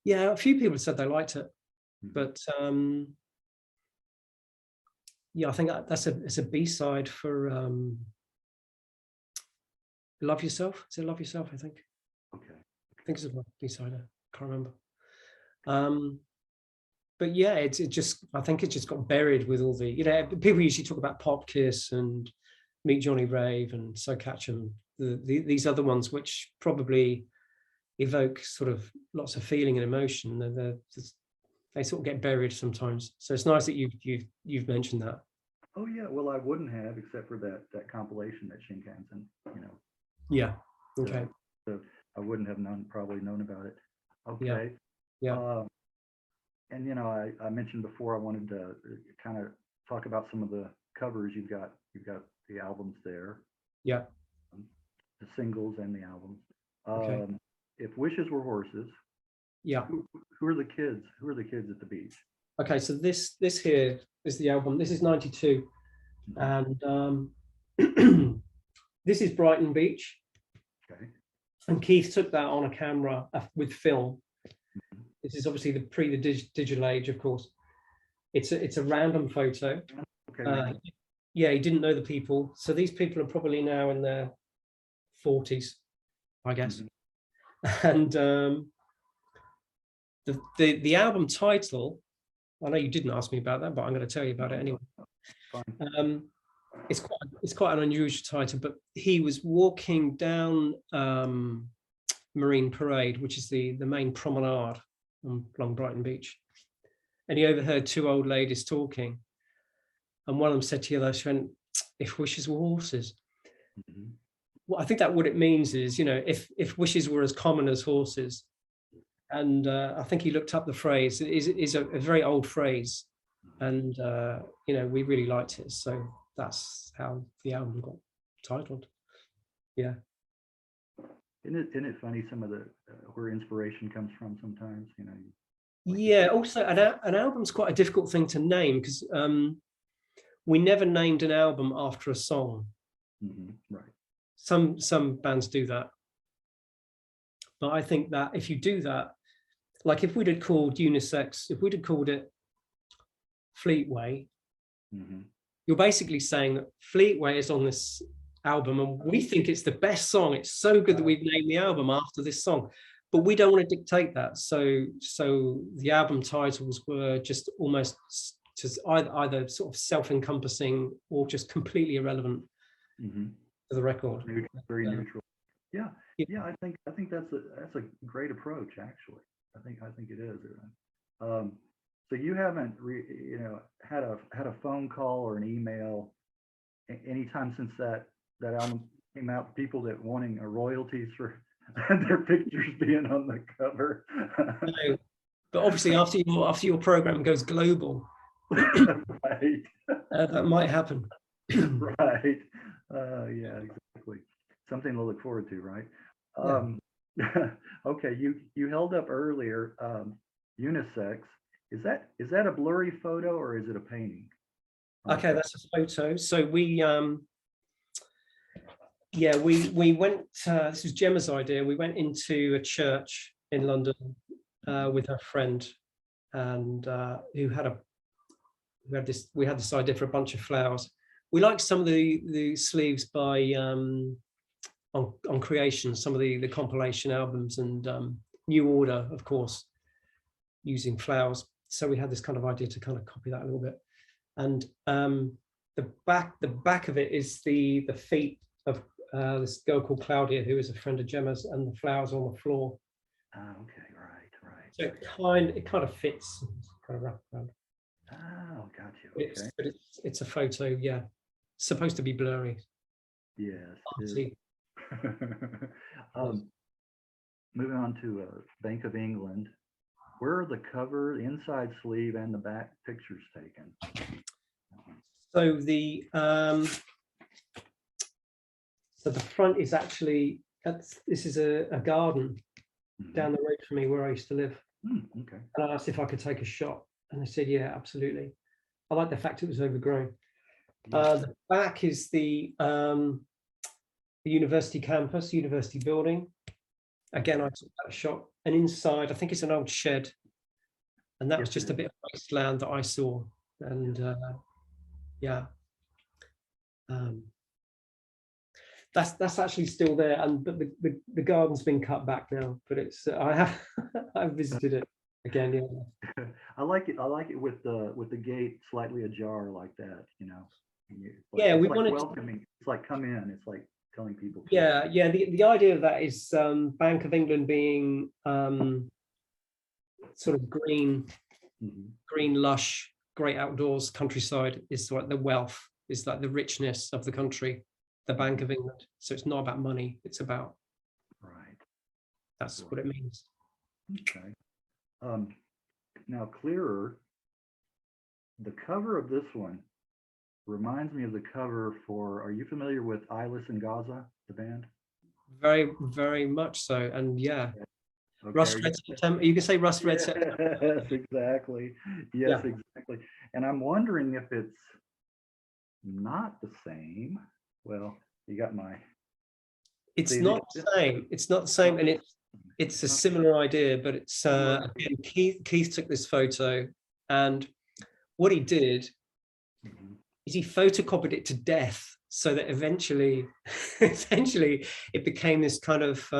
Yeah, a few people said they liked it, but yeah, I think it's a B-side for Love Yourself. Is it Love Yourself? I think. Okay. I think it's a B-side. I can't remember. But yeah, I think it just got buried with all the, people usually talk about Pop Kiss and Meet Johnny Rave and So Catch 'Em, these other ones, which probably evoke sort of lots of feeling and emotion. They sort of get buried sometimes. So it's nice that you've mentioned that. Oh yeah, well I wouldn't have, except for that compilation that Shinkansen, Yeah. Okay. So I wouldn't have probably known about it. Okay. Yeah. And I mentioned before I wanted to kind of talk about some of the covers. You've got the albums there. Yeah. The singles and the albums. Okay. If Wishes Were Horses. Yeah. Who are the kids? Who are the kids at the beach? Okay, so this here is the album. This is 92, and this is Brighton Beach. Okay. And Keith took that on a camera with film. This is obviously the digital age, of course. It's a random photo. Okay. Yeah, he didn't know the people, so these people are probably now in their 40s, I guess. And the album title, I know you didn't ask me about that, but I'm going to tell you about it anyway. It's quite an unusual title, but he was walking down Marine Parade, which is the main promenade along Brighton Beach, and he overheard two old ladies talking, and one of them said to the other, she went, "If wishes were horses." Well, I think that what it means is, if wishes were as common as horses. And I think he looked up the phrase. It is a very old phrase, and we really liked it. So that's how the album got titled. Yeah. Isn't it funny some of the where inspiration comes from sometimes? Yeah. Also, an album's quite a difficult thing to name because we never named an album after a song. Right. Some bands do that. But I think that if you do that, like if we'd have called Unisex, if we'd have called it Fleetway, you're basically saying that Fleetway is on this album and we think it's the best song. It's so good that we've named the album after this song, but we don't want to dictate that. So the album titles were just almost just either sort of self-encompassing or just completely irrelevant to the record. Very neutral. Yeah. I think that's a great approach, actually. I think it is. So you haven't had a phone call or an email anytime since that album came out, people that wanting royalties for their pictures being on the cover. No, but obviously after your program goes global, right. That might happen. Right. Yeah, exactly. Something to look forward to, right? Okay, you held up earlier Unisex. Is that a blurry photo or is it a painting? Okay, that's a photo. So we went, this was Gemma's idea. We went into a church in London with her friend, and we had this idea for a bunch of flowers. We liked some of the sleeves by on Creation, some of the compilation albums, and New Order, of course, using flowers. So we had this kind of idea to kind of copy that a little bit. And the back of it is the feet of this girl called Claudia, who is a friend of Gemma's, and the flowers on the floor. Okay, right. So it kind of fits, kind of wrapped around. Oh, got you. Okay. Okay. It's a photo, yeah. It's supposed to be blurry. Yes. Moving on to Bank of England. Where are the cover, the inside sleeve, and the back pictures taken? So the front is actually, this is a garden down the road from me where I used to live. Okay. And I asked if I could take a shot, and they said, yeah, absolutely. I like the fact it was overgrown. The back is the university campus, university building. Again, I took that shot. And inside, I think it's an old shed. And that was just a bit of wasteland that I saw. And that's actually still there. And but the garden's been cut back now. But it's I've visited it again. Yeah. I like it with the gate slightly ajar like that. You know. Yeah, we like wanted welcoming. It's like come in. It's like telling people. Yeah. The idea of that is Bank of England being sort of green, lush, great outdoors countryside is like the wealth, is like the richness of the country, the Bank of England. So it's not about money, it's about that's what it means. Okay. Now clearer, the cover of this one reminds me of the cover for, are you familiar with Eyeless in Gaza, the band? Very, very much so. And yeah. Okay. Rust Red September. You can say Rust Red September. Yes, exactly. Yes, exactly. And I'm wondering if it's not the same. Well, you got my. It's not the same. It's not the same, and it's a similar idea, but it's again, Keith took this photo, and what he did is he photocopied it to death, so that eventually it became this kind of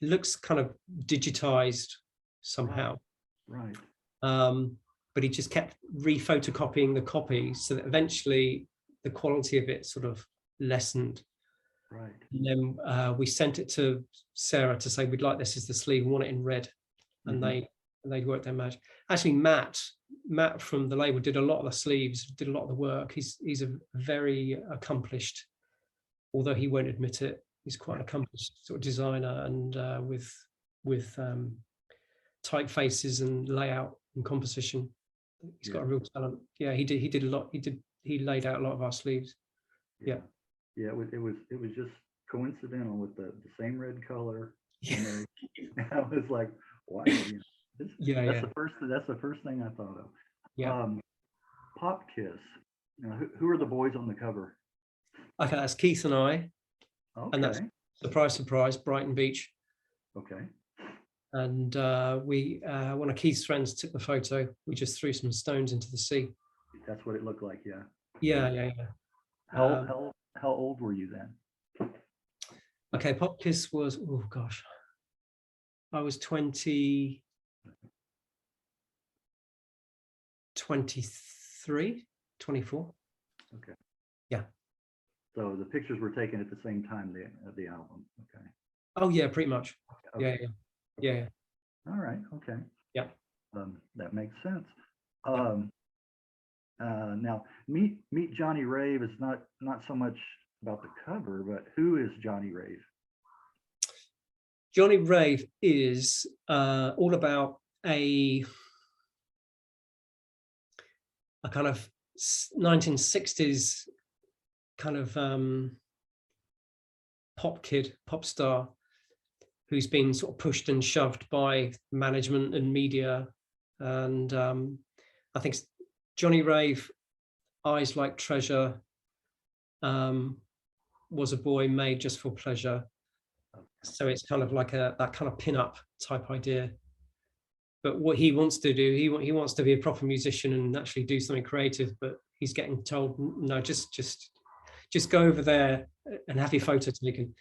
looks kind of digitized somehow. Right. But he just kept re-photocopying the copy, so that eventually the quality of it sort of lessened. Right. And then we sent it to Sarah to say, we'd like this as the sleeve, we want it in red. And they worked their magic. Actually, Matt from the label did a lot of the sleeves, did a lot of the work. He's a very accomplished, although he won't admit it, he's quite an accomplished sort of designer, and with typefaces and layout and composition. He's got a real talent. Yeah, he did a lot. He laid out a lot of our sleeves. Yeah. It was just coincidental with the same red color. And I was like, wow. That's the first thing I thought of. Yeah. Pop Kiss. Now, who are the boys on the cover? Okay, that's Keith and I. Okay. And that's surprise, surprise, Brighton Beach. Okay. And one of Keith's friends took the photo. We just threw some stones into the sea. That's what it looked like, yeah. Yeah. How old were you then? Okay, Pop Kiss was, oh gosh, I was 23, 24. Okay. Yeah. So the pictures were taken at the same time of the album. Okay. Oh yeah, pretty much. Okay. Yeah. All right. Okay. Yeah. That makes sense. Now, Meet Johnny Rave is not so much about the cover, but who is Johnny Rave? Johnny Rave is all about a kind of 1960s kind of pop star who's been sort of pushed and shoved by management and media. And I think Johnny Rave, Eyes Like Treasure, was a boy made just for pleasure. So it's kind of like that kind of pin-up type idea. But what he wants to do, he wants to be a proper musician and actually do something creative, but he's getting told, no, just go over there and have your photo taken.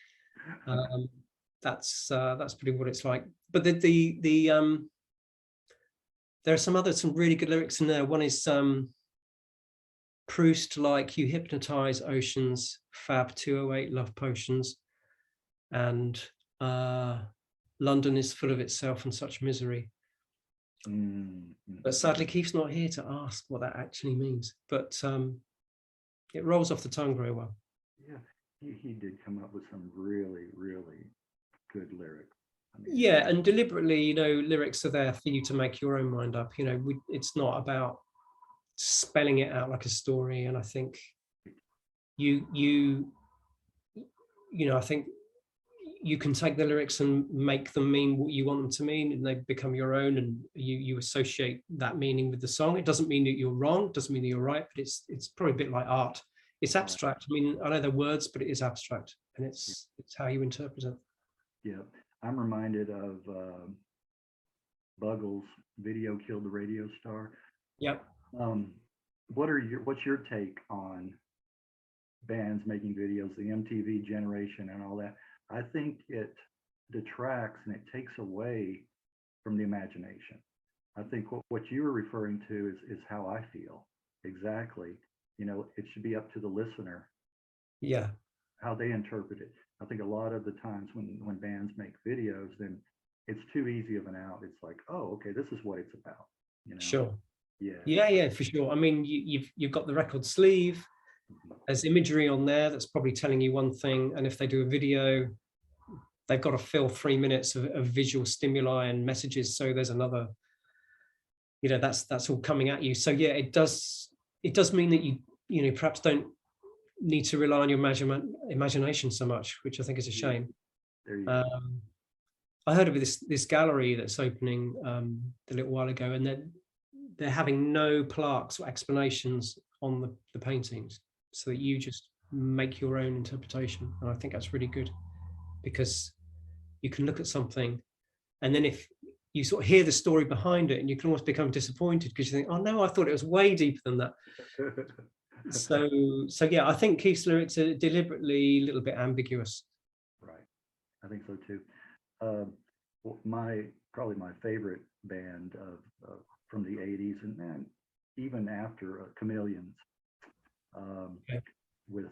That's pretty what it's like. But there are some really good lyrics in there. One is Proust, like you hypnotize oceans, Fab 208 love potions, and London is full of itself and such misery. But sadly, Keith's not here to ask what that actually means. But it rolls off the tongue very well. Yeah, he did come up with some really, really good lyrics. I mean, Yeah, and deliberately, you know, lyrics are there for you to make your own mind up. You know, it's not about spelling it out like a story. And I think you know, I think you can take the lyrics and make them mean what you want them to mean, and they become your own, and you associate that meaning with the song. It doesn't mean that you're wrong, it doesn't mean that you're right, but it's probably a bit like art. It's abstract. I mean, I know they're words, but it is abstract, and it's how you interpret it. Yeah, I'm reminded of Buggles' video "Killed the Radio Star." Yep. What's your take on bands making videos, the MTV generation and all that? I think it detracts and it takes away from the imagination. I think what you were referring to is how I feel exactly. You know, it should be up to the listener. Yeah. How they interpret it. I think a lot of the times when bands make videos, then it's too easy of an out. It's like, oh, okay, this is what it's about. You know? Sure. Yeah. Yeah, for sure. I mean, you've got the record sleeve. There's imagery on there that's probably telling you one thing, and if they do a video, they've got to fill 3 minutes of visual stimuli and messages. So there's another, you know, that's all coming at you. So yeah, it does mean that you know, perhaps don't need to rely on your imagination so much, which I think is a shame. There you go. I heard of this gallery that's opening a little while ago, and they're having no plaques or explanations on the paintings, so that you just make your own interpretation. And I think that's really good, because you can look at something, and then if you sort of hear the story behind it, and you can almost become disappointed because you think, oh no, I thought it was way deeper than that. So yeah, I think Keith's lyrics are deliberately a little bit ambiguous. Right, I think so too. Probably my favorite band from the '80s and even after Chameleons, with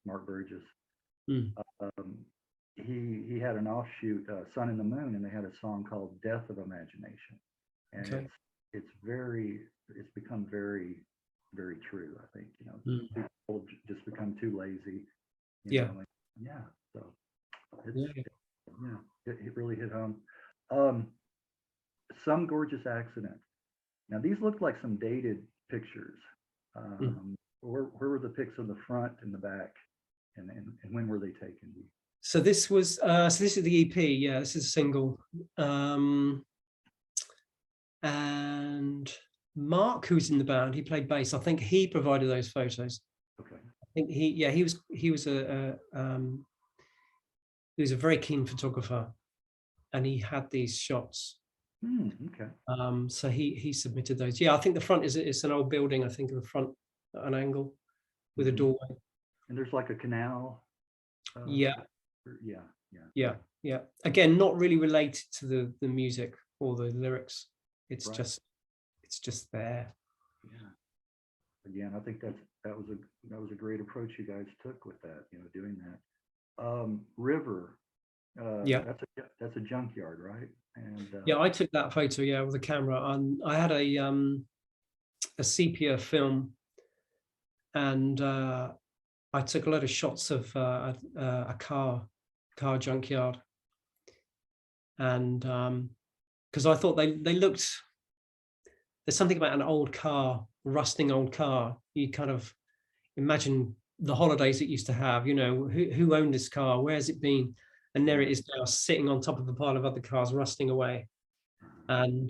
Mark Burgess. He had an offshoot, Sun and the Moon, and they had a song called "Death of Imagination," and it's become very, very true. I think, you know, people just become too lazy. You know, so it really hit home. Some Gorgeous Accident. Now these look like some dated pictures. Where were the pics on the front and the back, and when were they taken? So this was this is the EP. Yeah, this is a single. And Mark, who's in the band, he played bass. I think he provided those photos. Okay. I think he was a very keen photographer, and he had these shots. Okay. So he submitted those. Yeah, I think the front is an old building. I think in the front at an angle with a doorway. And there's like a canal. Yeah. Yeah. Again, not really related to the music or the lyrics. It's just there. Yeah. Again, I think that was a great approach you guys took with that. You know, doing that. River. That's a junkyard, right? And yeah, I took that photo. Yeah, with a camera. And I had a sepia film, and I took a lot of shots of a car junkyard, and because I thought they looked. There's something about an old car, rusting old car. You kind of imagine the holidays it used to have. You know, who owned this car? Where's it been? And there it is now, sitting on top of a pile of other cars, rusting away. And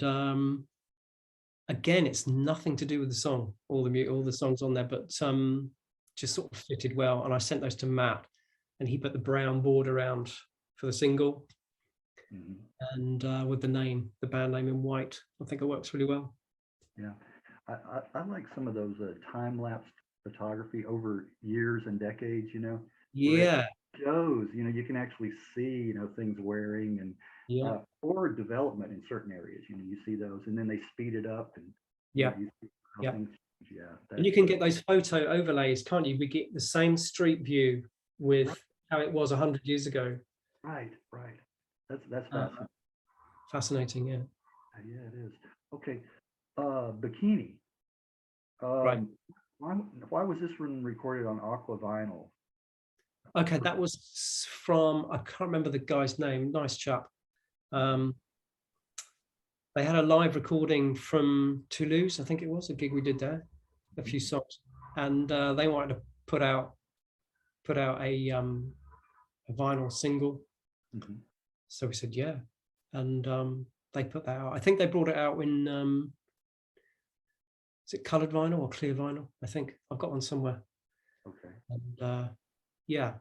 again, it's nothing to do with the song, all the songs on there, but just sort of fitted well. And I sent those to Matt, and he put the brown board around for the single, and with the band name in white. I think it works really well. Yeah, I like some of those time-lapse photography over years and decades. You know. Yeah. Shows, you know, you can actually see, you know, things wearing and or development in certain areas. You know, you see those, and then they speed it up, and you see how things Yeah. And you can get those photo overlays, can't you? We get the same street view with Right. how it was 100 years ago. Right. That's Uh, fascinating. Fascinating, yeah. Yeah, it is. Okay. Bikini. Right. Why was this one recorded on aqua vinyl? Okay, that was from, I can't remember the guy's name, nice chap. They had a live recording from Toulouse, I think it was, a gig we did there, a few songs. And they wanted to put out a vinyl single. Mhm. So we said, yeah. And they put that out. I think they brought it out in, is it colored vinyl or clear vinyl? I think I've got one somewhere. Okay. And yeah,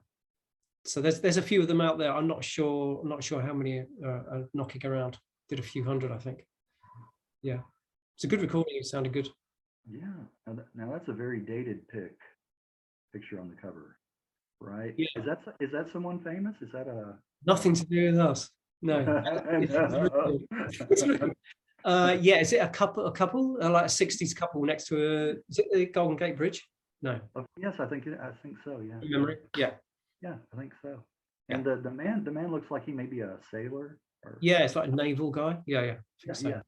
so there's a few of them out there. I'm not sure how many are knocking around. Did a few hundred, I think. Yeah, it's a good recording. It sounded good. Yeah. Now that's a very dated picture on the cover, right? Yeah. Is that someone famous? Is that a Nothing to do with us. No. No. Yeah, is it a couple, like a 60s couple next to is it the Golden Gate Bridge? No. Oh, yes, I think so. Yeah. Memory? Yeah. Yeah, I think so. Yeah. And the man looks like he may be a sailor. Or Yeah, it's like a naval guy. Yeah. I think so.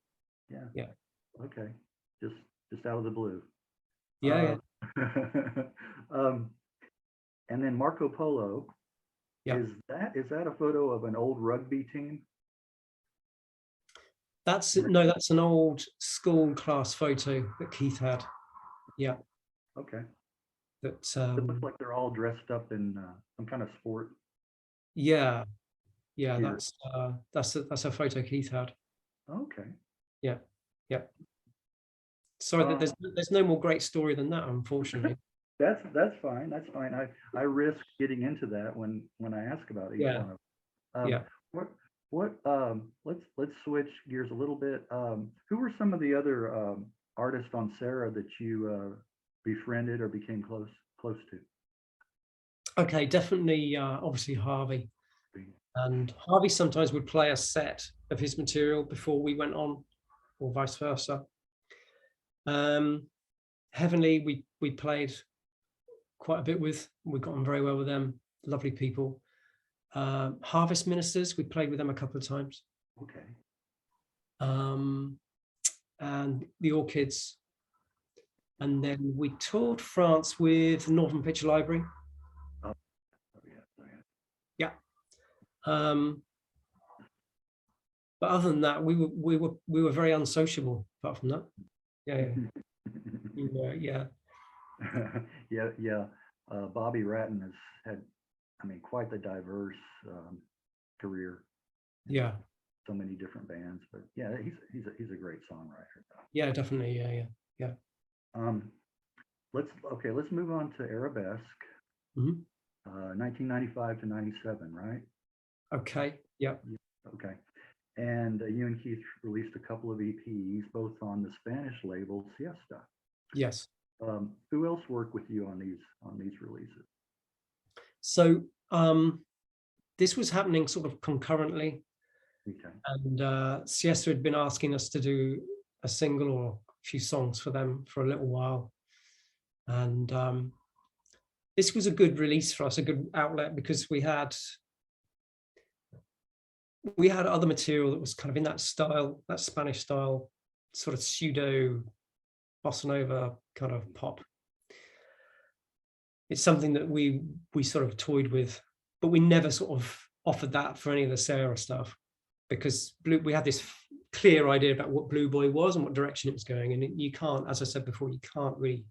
Yeah. Okay. Just out of the blue. Yeah. And then Marco Polo. Yeah. Is that a photo of an old rugby team? That's an old school class photo that Keith had. Yeah. Okay. That It looks like they're all dressed up in some kind of sport. yeah. Here. That's a photo Keith had. Okay. Yeah. Sorry, there's no more great story than that, unfortunately. That's fine. That's fine. I risk getting into that when I ask about each one of them. Yeah. Let's switch gears a little bit. Who were some of the other artists on Sarah that you befriended or became close to? Okay, definitely. Obviously Harvey, and Harvey sometimes would play a set of his material before we went on, or vice versa. Heavenly, we played quite a bit with. We got on very well with them. Lovely people. Harvest Ministers, we played with them a couple of times. Okay. And the Orchids. And then we toured France with Northern Picture Library. Oh, yeah. But other than that, we were very unsociable. Apart from that, yeah. Bobby Ratton has had, quite the diverse career. Yeah. So many different bands, but yeah, he's a great songwriter. Yeah, definitely. Yeah. Let's move on to Arabesque. 1995 to 97, right? Okay. Yeah. Okay. And you and Keith released a couple of EPs, both on the Spanish label Siesta. Yes. Who else worked with you on these releases? So this was happening sort of concurrently. Okay. And Siesta had been asking us to do a single or a few songs for them for a little while. And this was a good release for us, a good outlet, because we had other material that was kind of in that style, that Spanish style, sort of pseudo bossa nova kind of pop. It's something that we sort of toyed with, but we never sort of offered that for any of the Sarah stuff, because we had this clear idea about what Blueboy was and what direction it was going. And you can't, as I said before, you can't really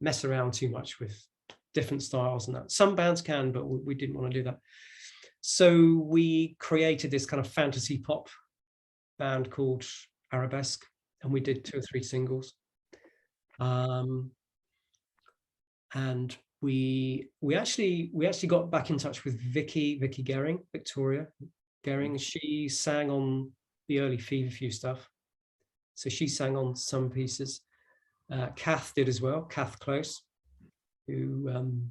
mess around too much with different styles and that. Some bands can, but we didn't want to do that. So we created this kind of fantasy pop band called Arabesque, and we did 2 or 3 singles. And we actually got back in touch with Victoria Gehring. She sang on the early Feverfew stuff, so she sang on some pieces. Kath did as well, Kath Close, who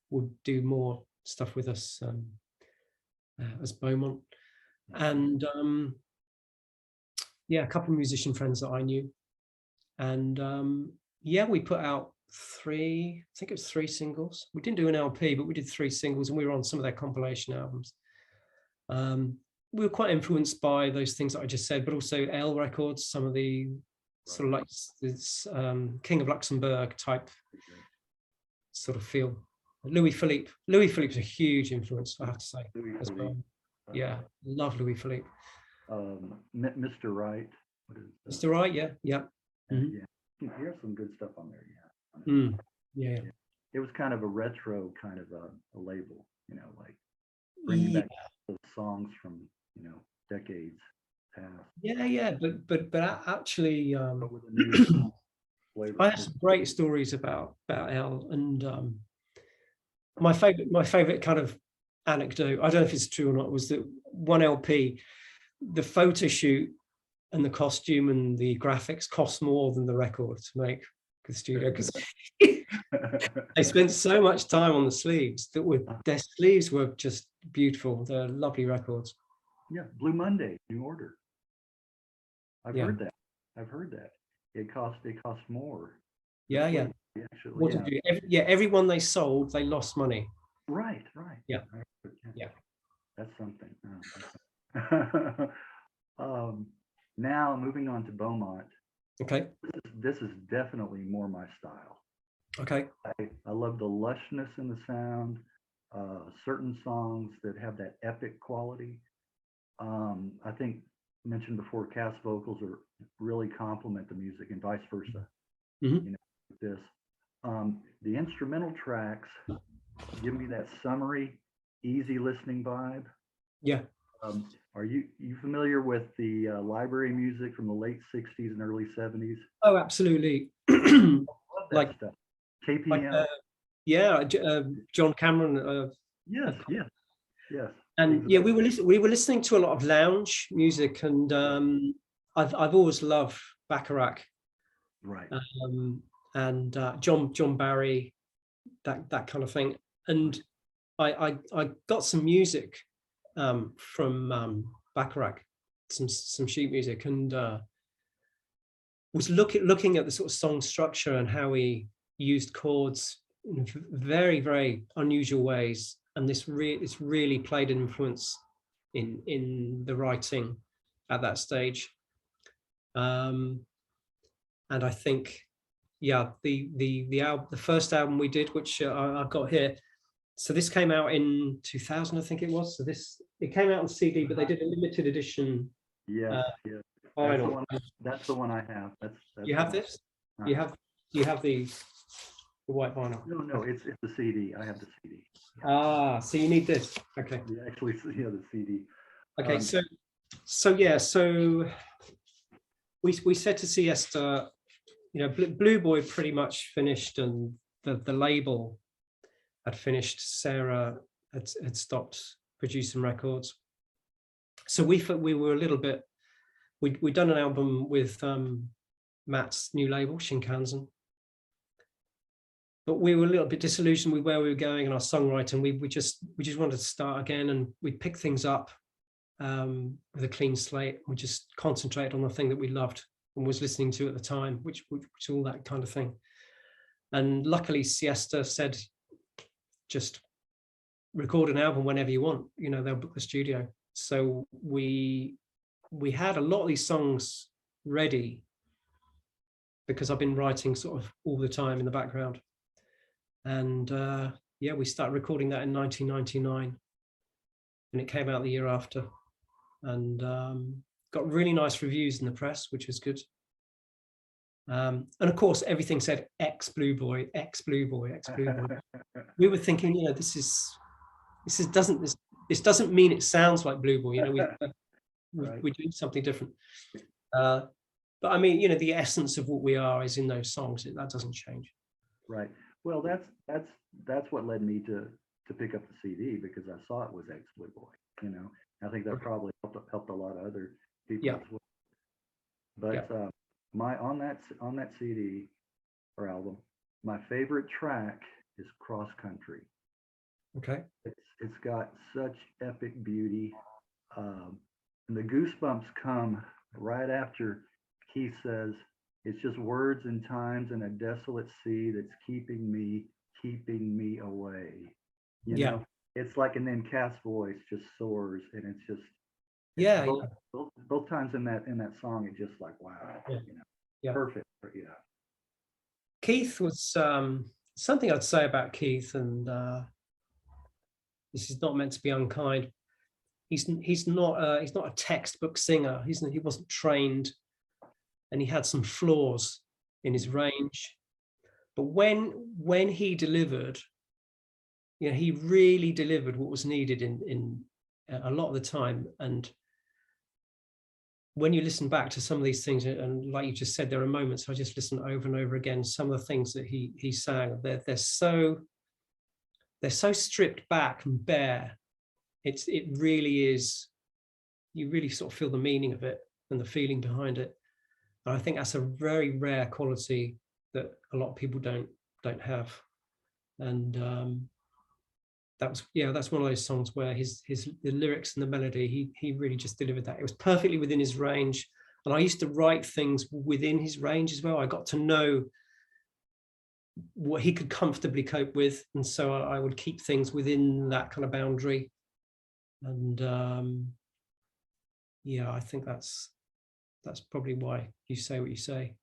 would do more stuff with us as Beaumont. And a couple of musician friends that I knew. And Yeah, we put out I think it was 3 singles. We didn't do an LP, but we did 3 singles, and we were on some of their compilation albums. We were quite influenced by those things that I just said, but also L Records, some of the sort of like this King of Luxembourg type sort of feel. Louis Philippe's a huge influence, I have to say, as well. Yeah, love Louis Philippe. Mr. Right. What is Mr. Right, yeah. Yeah, you have some good stuff on there. Yeah. It was kind of a retro kind of a label, like bringing back those songs from decades past. Yeah, but actually, But with a new flavor. I have some great stories about Elle, and my favorite kind of anecdote, I don't know if it's true or not, was that one LP, the photo shoot and the costume and the graphics cost more than the record to make the studio, because they spent so much time on the sleeves their sleeves were just beautiful. They're lovely records. Yeah, Blue Monday, New Order. I've heard that. It cost more. Yeah. Actually, Every one they sold, they lost money. Right. Yeah. That's something. Now moving on to Beaumont. Okay. This is definitely more my style. Okay. I love the lushness in the sound. Certain songs that have that epic quality. I think mentioned before, cast vocals really complement the music, and vice versa. This. The instrumental tracks give me that summery, easy listening vibe. Yeah. Are you familiar with the library music from the late 60s and early 70s? Oh, absolutely. Like stuff. KPM. John Cameron. Yes. And exactly. we were listening to a lot of lounge music, and I've always loved Bacharach. Right. And John Barry, that kind of thing. And I got some music from Bacharach, some sheet music, and was looking at the sort of song structure and how he used chords in very, very unusual ways. And it's really played an influence in the writing at that stage. And I think, the first album we did, which I've got here. So this came out in 2000, I think it was. So it came out on CD, but they did a limited edition. Yes. That's the one I have. That's you have this? You have the white vinyl? No, it's the CD. I have the CD. So you need this. Okay. Actually, the CD. Okay, so we said to Siesta, Blueboy pretty much finished, and the label had finished. Sarah had stopped producing records, so we were a little bit. We'd done an album with Matt's new label, Shinkansen, but we were a little bit disillusioned with where we were going and our songwriting. We just wanted to start again, and we picked things up with a clean slate. We just concentrated on the thing that we loved and was listening to at the time, which all that kind of thing. And luckily, Siesta said, just record an album whenever you want. They'll book the studio. So we had a lot of these songs ready because I've been writing sort of all the time in the background. And we started recording that in 1999, and it came out the year after, and got really nice reviews in the press, which was good. And of course, everything said ex Blueboy. We were thinking, this doesn't mean it sounds like Blueboy. We're doing something different. But I mean, the essence of what we are is in those songs. That doesn't change. Right. Well, that's what led me to pick up the CD, because I saw it was ex Blueboy. I think that probably helped a lot of other people as well. But on that CD or album, my favorite track is Cross Country. Okay. It's got such epic beauty, and the goosebumps come right after Keith says, It's just words and times and a desolate sea that's keeping me away. You Yeah. know, it's like, and then Cass' voice just soars, and it's just Yeah. both times in that song, it's just like, wow, Yeah. you know, Yeah. perfect. Yeah. Keith was something I'd say about Keith, and this is not meant to be unkind. He's not a textbook singer. He wasn't trained, and he had some flaws in his range. But when he delivered, you know, he really delivered what was needed in a lot of the time. And when you listen back to some of these things, and like you just said, there are moments I just listen over and over again. Some of the things that he sang, they're so stripped back and bare. It really is. You really sort of feel the meaning of it and the feeling behind it. And I think that's a very rare quality that a lot of people don't have. And that's one of those songs where the lyrics and the melody, he really just delivered that. It was perfectly within his range. And I used to write things within his range as well. I got to know what he could comfortably cope with, and so I would keep things within that kind of boundary. And I think that's probably why you say what you say.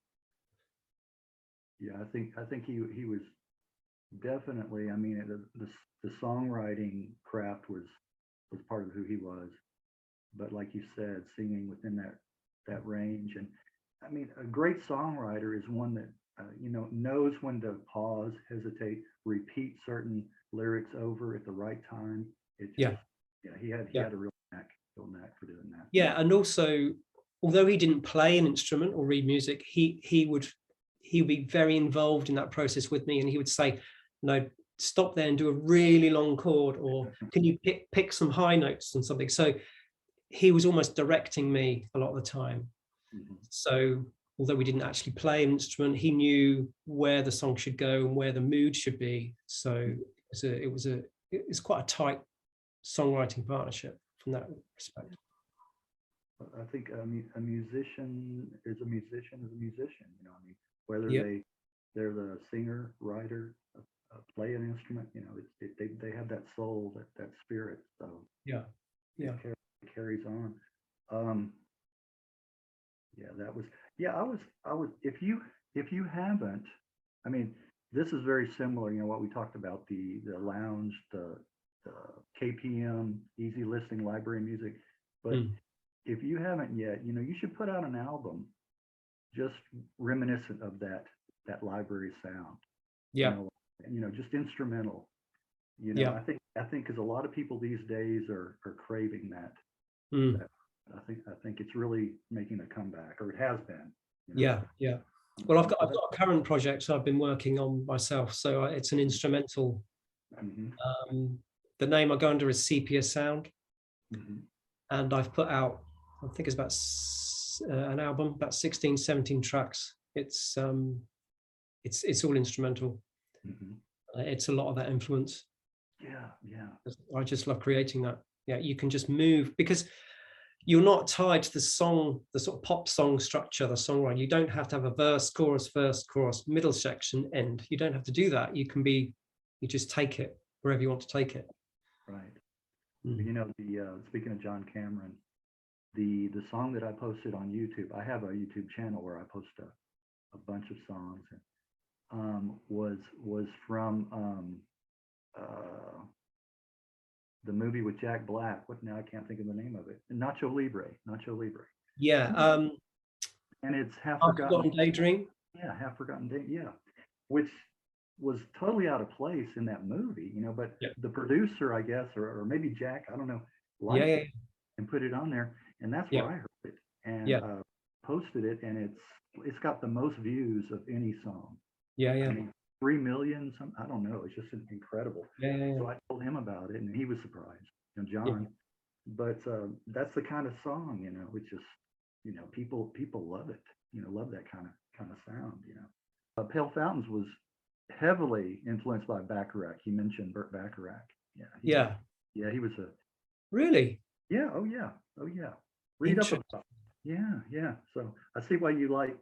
Yeah, I think he was definitely. I mean, the songwriting craft was part of who he was, but like you said, singing within that range. And I mean, a great songwriter is one that knows when to pause, hesitate, repeat certain lyrics over at the right time. He had a real knack for doing that. Yeah, and also, although he didn't play an instrument or read music, he would be very involved in that process with me, and he would say, "No, stop there and do a really long chord, or can you pick some high notes and something." So he was almost directing me a lot of the time. Mm-hmm. So although we didn't actually play an instrument, he knew where the song should go and where the mood should be. So it was quite a tight songwriting partnership from that respect. I think a musician is a musician. You know, I mean, whether they're the singer, writer, play an instrument, you know, they have that soul, that spirit. So it carries on. I was. If you haven't, I mean, this is very similar. You know what we talked about, the lounge, the KPM, easy listening library music, but. If you haven't yet, you know, you should put out an album just reminiscent of that library sound. Yeah. You know, just instrumental. You know, I think because a lot of people these days are craving that. I think it's really making a comeback, or it has been. You know? Yeah. Well, I've got a current project I've been working on myself, so it's an instrumental. Mm-hmm. The name I go under is Sepia Sound, and I've put out, I think it's about an album, about 16, 17 tracks. It's all instrumental. It's a lot of that influence. Yeah. I just love creating that. Yeah, you can just move because you're not tied to the song, the sort of pop song structure, the songwriting. You don't have to have a verse, chorus, middle section, end. You don't have to do that. You just take it wherever you want to take it. Right. You know, speaking of John Cameron, the song that I posted on YouTube, I have a YouTube channel where I post a bunch of songs, and was from the movie with Jack Black. Now I can't think of the name of it. Nacho Libre. Yeah. And it's Half Forgotten Daydream. Yeah, Half Forgotten Daydream. Yeah, which was totally out of place in that movie, you know. But the producer, I guess, or maybe Jack, I don't know, liked it and put it on there, and that's where I heard it and posted it, and it's got the most views of any song. I mean, 3 million. I don't know. It's just incredible. So I told him about it, and he was surprised. You know, John. But that's the kind of song, you know. It's just, you know, people love it. You know, love that kind of sound. You know, Pale Fountains was heavily influenced by Bacharach. He mentioned Burt Bacharach. He was a really. Yeah. Oh yeah. Read up about. Yeah. So I see why you like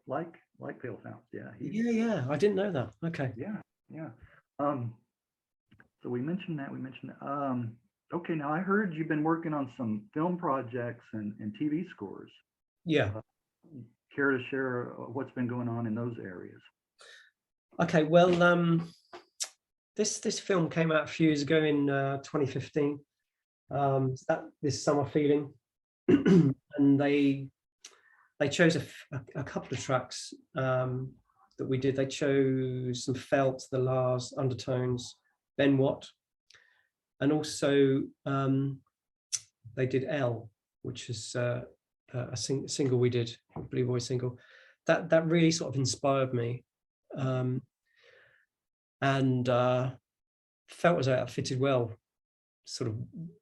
Pale Founts. Yeah, Yeah. I didn't know that. Okay. yeah. Um, so we mentioned that. Okay, now I heard you've been working on some film projects and TV scores. Yeah. Uh, Care to share what's been going on in those areas? Okay. Well, this film came out a few years ago in 2015. This Summer Feeling, and they chose a couple of tracks that we did. They chose some felt, the Lars, Undertones, Ben Watt, and also they did L, which is a single we did, a Blueboy single. That really sort of inspired me, and felt as though it fitted well, sort of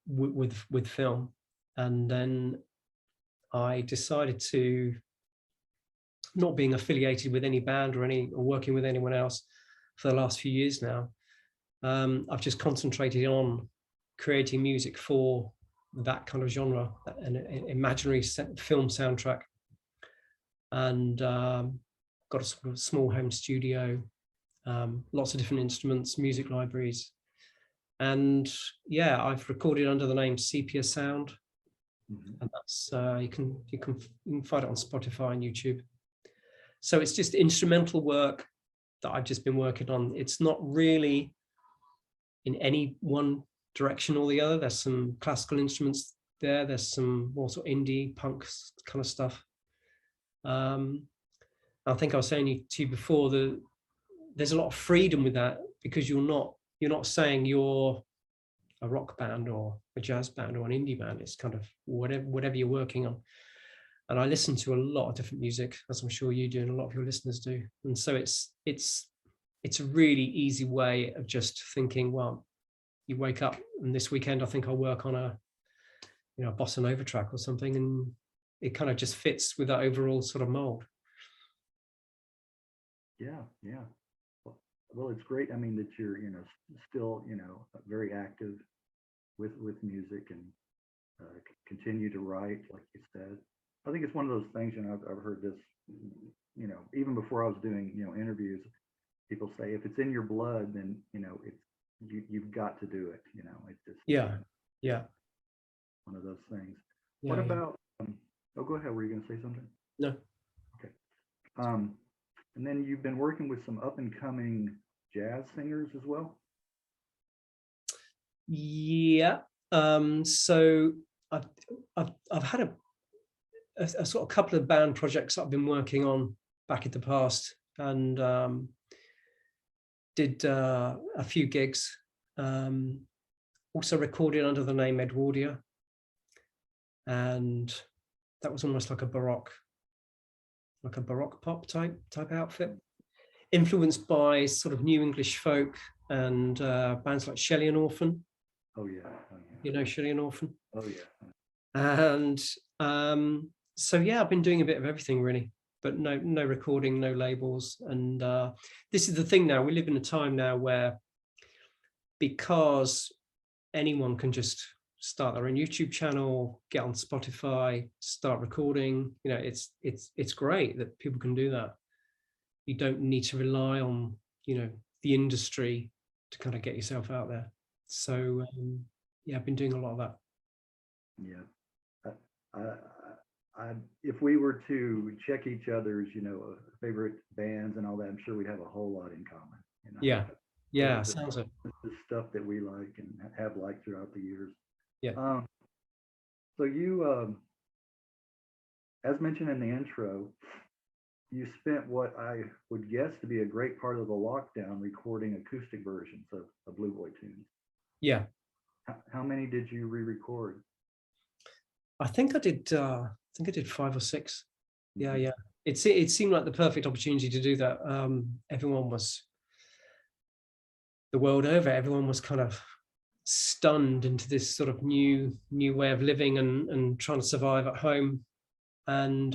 with film. And then I decided to, not being affiliated with any band or working with anyone else for the last few years now, I've just concentrated on creating music for that kind of genre, an imaginary film soundtrack, and got a sort of small home studio, lots of different instruments, music libraries, and yeah, I've recorded under the name Sepia Sound, and that's you can find it on Spotify and YouTube. So it's just instrumental work that I've just been working on. It's not really in any one direction or the other. There's some classical instruments there. There's some more sort of indie punk kind of stuff. I think I was saying to you before that there's a lot of freedom with that, because you're not saying you're a rock band or a jazz band or an indie band. It's kind of whatever you're working on. And I listen to a lot of different music, as I'm sure you do, and a lot of your listeners do. And so it's a really easy way of just thinking, well, you wake up and this weekend I think I'll work on a bossa nova track or something, and it kind of just fits with that overall sort of mold. Yeah. Well, it's great. I mean, that you're still very active with music and continue to write, like you said. I think it's one of those things. I've heard this. Even before I was doing interviews, people say if it's in your blood, then it's you've got to do it. It's just yeah one of those things. Yeah, what about? Oh, go ahead. Were you going to say something? No. Okay. And then you've been working with some up and coming jazz singers as well. Yeah. So I've had a sort of couple of band projects I've been working on back in the past, and did a few gigs. Also recorded under the name Edwardia, and that was almost like a baroque pop type outfit, influenced by sort of new English folk and bands like Shelley and Orphan. Oh yeah. You know Shelley and Orphan? Oh yeah. And so yeah, I've been doing a bit of everything really, but no recording, no labels. And this is the thing now, we live in a time now where, because anyone can just start their own YouTube channel, get on Spotify, start recording, it's great that people can do that. You don't need to rely on the industry to kind of get yourself out there. So yeah, I've been doing a lot of that. Yeah. If we were to check each other's, favorite bands and all that, I'm sure we'd have a whole lot in common. Yeah, sounds it. The stuff that we like and have liked throughout the years. Yeah. So you, as mentioned in the intro, you spent what I would guess to be a great part of the lockdown recording acoustic versions of Blueboy tunes. Yeah. How many did you re-record? I think I did 5 or 6. Yeah. It seemed like the perfect opportunity to do that. Everyone was, the world over, everyone was kind of stunned into this sort of new way of living and trying to survive at home. And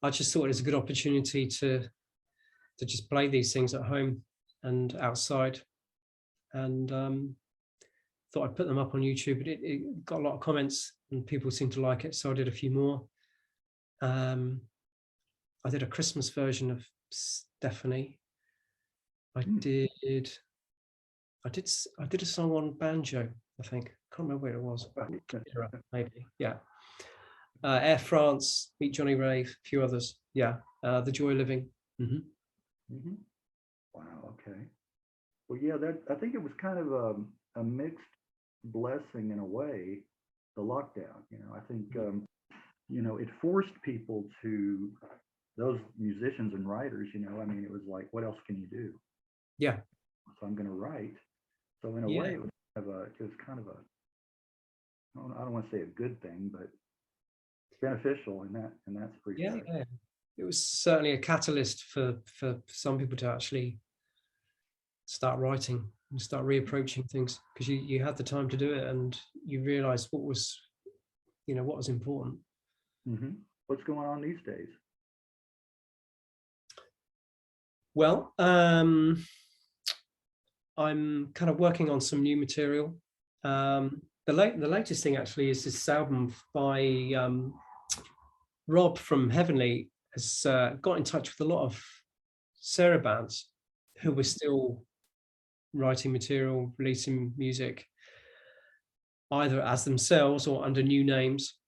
I just thought it was a good opportunity to just play these things at home and outside. And thought I'd put them up on YouTube, but it got a lot of comments and people seemed to like it, so I did a few more. I did a Christmas version of Stephanie. I did a song on banjo, I think. Can't remember what it was. Maybe, yeah. Air France, Meet Johnny Rave, a few others. Yeah, The Joy of Living. Wow. Okay. Well, yeah. I think it was kind of a mixed blessing in a way. The lockdown. I think it forced people to, those musicians and writers. I mean, it was like, what else can you do? Yeah. So I'm going to write. So in a way, it was kind of a, I don't want to say a good thing, but beneficial in that respect. Yeah. It was certainly a catalyst for some people to actually start writing and start reapproaching things, because you had the time to do it and you realized what was important. What's going on these days? Well, I'm kind of working on some new material. The latest thing actually is this album by Rob from Heavenly has got in touch with a lot of Sarah bands who were still writing material, releasing music, either as themselves or under new names.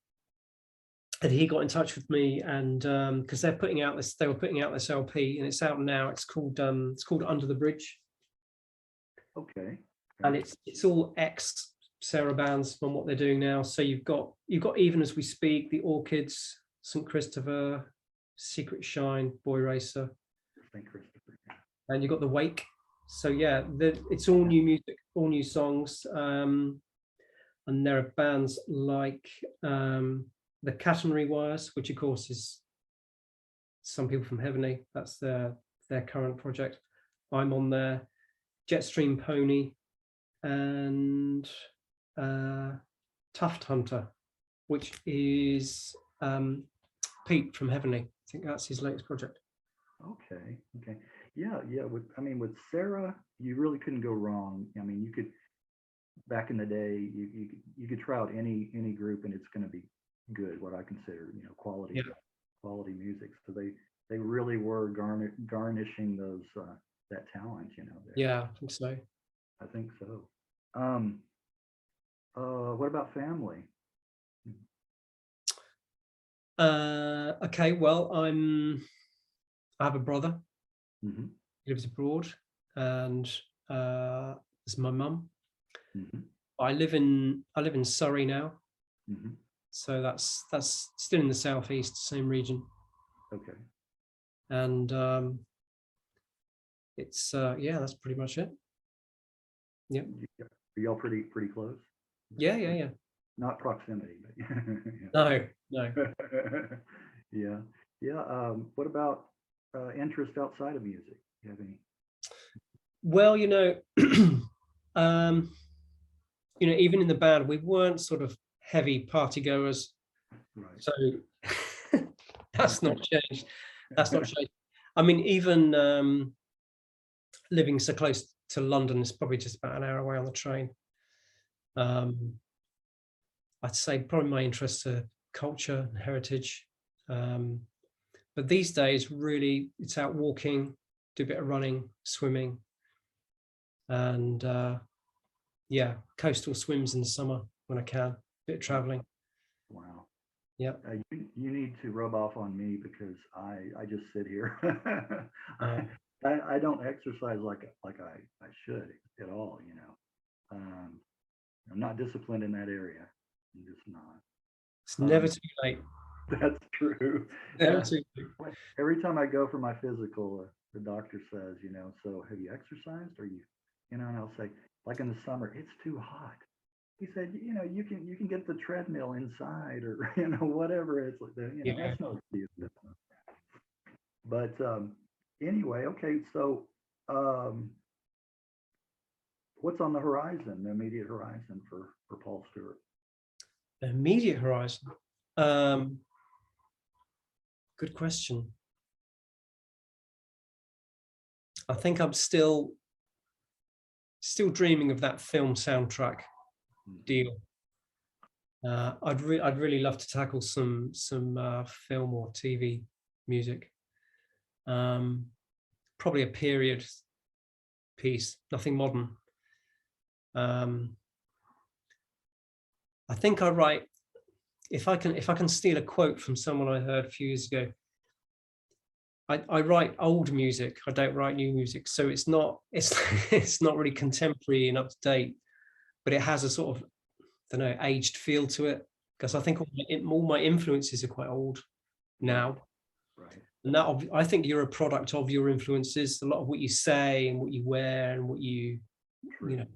And he got in touch with me, and because they were putting out this LP, and it's out now. It's called Under the Bridge. Okay. And it's all ex Sarah bands from what they're doing now. So you've got Even As We Speak, The Orchids, St. Christopher, Secret Shine, Boy Racer, St. Christopher, and you've got The Wake. So yeah, it's all new music, all new songs, and there are bands like the Catenary Wires, which of course is some people from Heavenly. That's their current project. I'm on there. Jetstream Pony and Tuft Hunter, which is Pete from Heavenly. I think that's his latest project. Okay. Yeah. With Sarah, you really couldn't go wrong. I mean, you could, back in the day, you could try out any group and it's going to be good. What I consider, quality music. So they really were garnishing those that talent. Yeah, I think so. I think so. What about family? Okay, well, I have a brother. Mm-hmm. He lives abroad, and this is my mum. Mm-hmm. I live in Surrey now. Mm-hmm. So that's still in the southeast, same region. Okay. And it's that's pretty much it. Yeah. Are y'all pretty close? Yeah. Not proximity, but No. Yeah. What about interest outside of music? Do you have any? Well, even in the band, we weren't sort of heavy party goers. Right. So that's not changed. I mean, even living so close to London is probably just about an hour away on the train. I'd say probably my interests are culture and heritage. But these days, really, it's out walking, do a bit of running, swimming, and coastal swims in the summer when I can, a bit of traveling. Wow. Yeah. You need to rub off on me because I just sit here. I don't exercise like I should at all. I'm not disciplined in that area. I'm just not. It's never too late. That's true. Never too late. Every time I go for my physical, the doctor says, so have you exercised? Or and I'll say, like in the summer, it's too hot. He said, you can get the treadmill inside or, whatever. It's like, that's no excuse. But anyway, okay. So what's on the horizon, the immediate horizon for Paul Stewart? The immediate horizon? Good question. I think I'm still dreaming of that film soundtrack deal. I'd really love to tackle some film or TV music. Probably a period piece, nothing modern. I think I write, if I can steal a quote from someone I heard a few years ago, I write old music. I don't write new music, so it's not really contemporary and up to date, but it has a sort of, I don't know, aged feel to it, because I think all my influences are quite old now. Right. And that, I think you're a product of your influences. A lot of what you say and what you wear and what you know,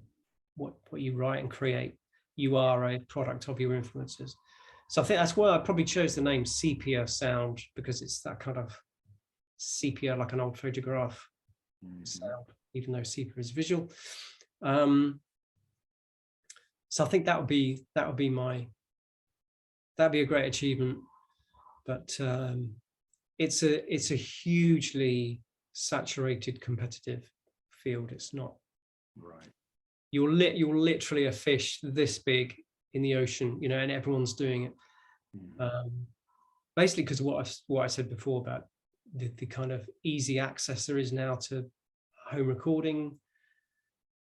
what you write and create, you are a product of your influences. So I think that's why I probably chose the name Sepia Sound, because it's that kind of sepia, like an old photograph sound, even though sepia is visual. So I think that'd be a great achievement. But it's a hugely saturated competitive field. It's not right. You're literally a fish this big in the ocean, you know, and everyone's doing it. Basically because of what I said before about the kind of easy access there is now to home recording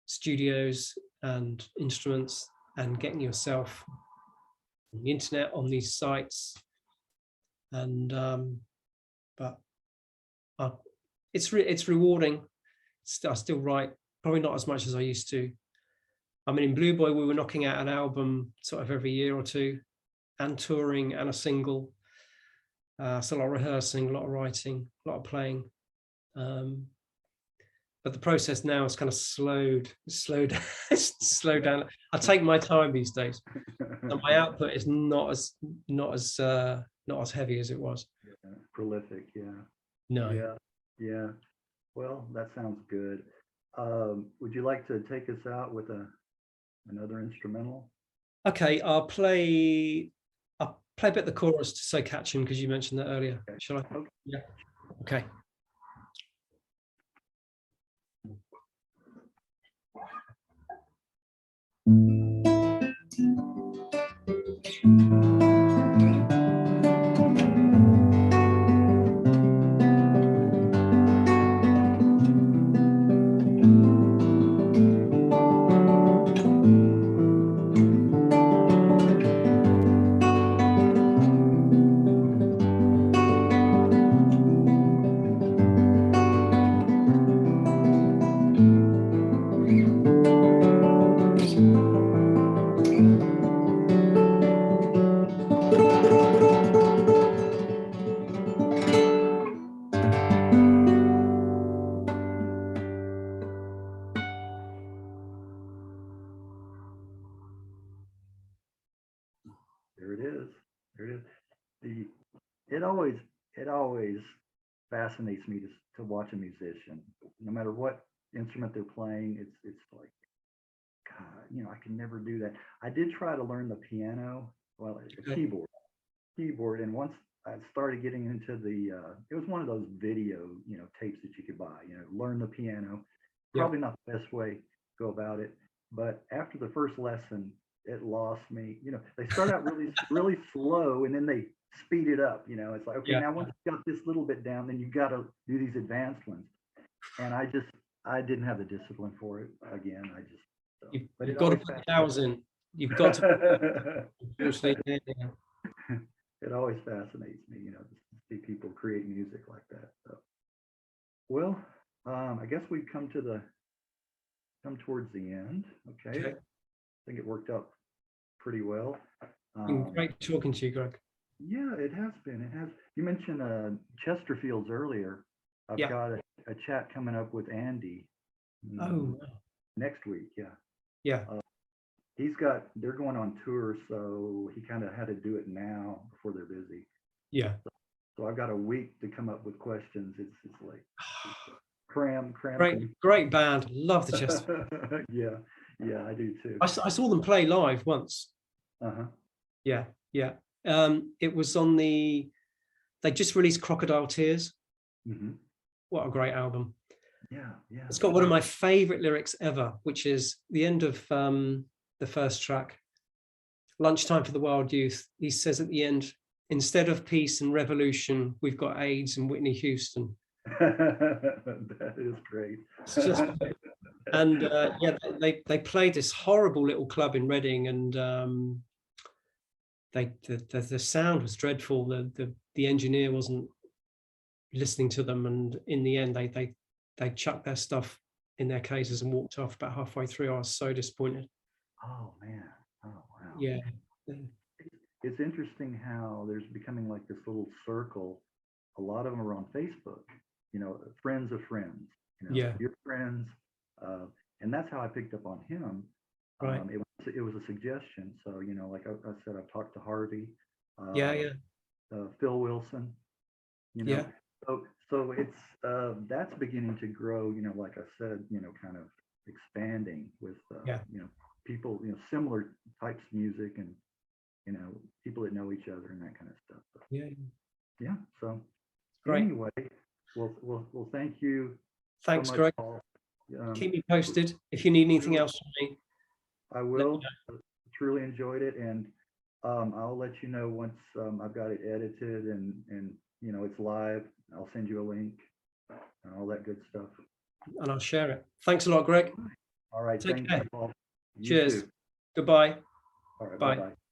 studios and instruments, and getting yourself on the internet on these sites. And but it's rewarding. I still write, probably not as much as I used to. I mean, in Blueboy, we were knocking out an album sort of every year or two, and touring, and a single. So a lot of rehearsing, a lot of writing, a lot of playing. But the process now is kind of slowed down. I take my time these days, and my output is not as heavy as it was. Yeah. Prolific, yeah. No. Yeah. Well, that sounds good. Would you like to take us out with another instrumental? Okay, I'll play a bit of the chorus to So Catchin', because you mentioned that earlier. Okay. Shall I? Okay. Yeah. Okay. There it is. There it is. It always fascinates me to watch a musician, no matter what instrument they're playing. It's like, God, you know, I can never do that. I did try to learn the piano, well, a keyboard, and once I started getting into it was one of those video, you know, tapes that you could buy, you know, learn the piano. Probably not the best way to go about it, but after the first lesson, it lost me. You know, they start out really slow, and then they speed it up. You know, it's like, okay, now once you got this little bit down, then you've got to do these advanced ones. And I didn't have the discipline for it. Again, you've got to put hours in. You've got to. It always fascinates me, you know, to see people create music like that. So, well, I guess we've come towards the end. Okay. I think it worked out pretty well. Great talking to you, Greg. Yeah, it has been. It has. You mentioned Chesterfields earlier. I've got a chat coming up with Andy. Next week. Yeah. They're going on tour, so he kind of had to do it now before they're busy. Yeah. So I've got a week to come up with questions. It's like cram. Great band. Love the Chesterfields. Yeah, I do too. I saw them play live once. Yeah. It was on they just released Crocodile Tears. What a great album. Yeah. It's got one of my favorite lyrics ever, which is the end of the first track. Lunchtime for the Wild Youth. He says at the end, instead of peace and revolution, we've got AIDS and Whitney Houston. That is great. It's just, and yeah, they played this horrible little club in Reading, and the sound was dreadful. The engineer wasn't listening to them, and in the end, they chucked their stuff in their cases and walked off about halfway through. I was so disappointed. Oh man. Oh wow. Yeah. It's interesting how there's becoming like this little circle. A lot of them are on Facebook, you know, friends of friends, you know, Yeah. your friends. And that's how I picked up on him. Right. It was a suggestion. So, you know, like I said, I've talked to Harvey, Yeah. Phil Wilson, you know. Yeah. So it's that's beginning to grow, you know, like I said, you know, kind of expanding with you know, people, you know, similar types of music, and you know, people that know each other and that kind of stuff. So, Yeah. so Great. anyway, well thank you Thanks, so much, Greg. Paul. Keep me posted if you need anything else from me. I will. Truly enjoyed it, and I'll let you know once I've got it edited and you know, it's live. I'll send you a link and all that good stuff. And I'll share it. Thanks a lot, Greg. All right. Take Thank care. you, Paul. You Cheers. too. Goodbye. All right. Bye. Bye-bye.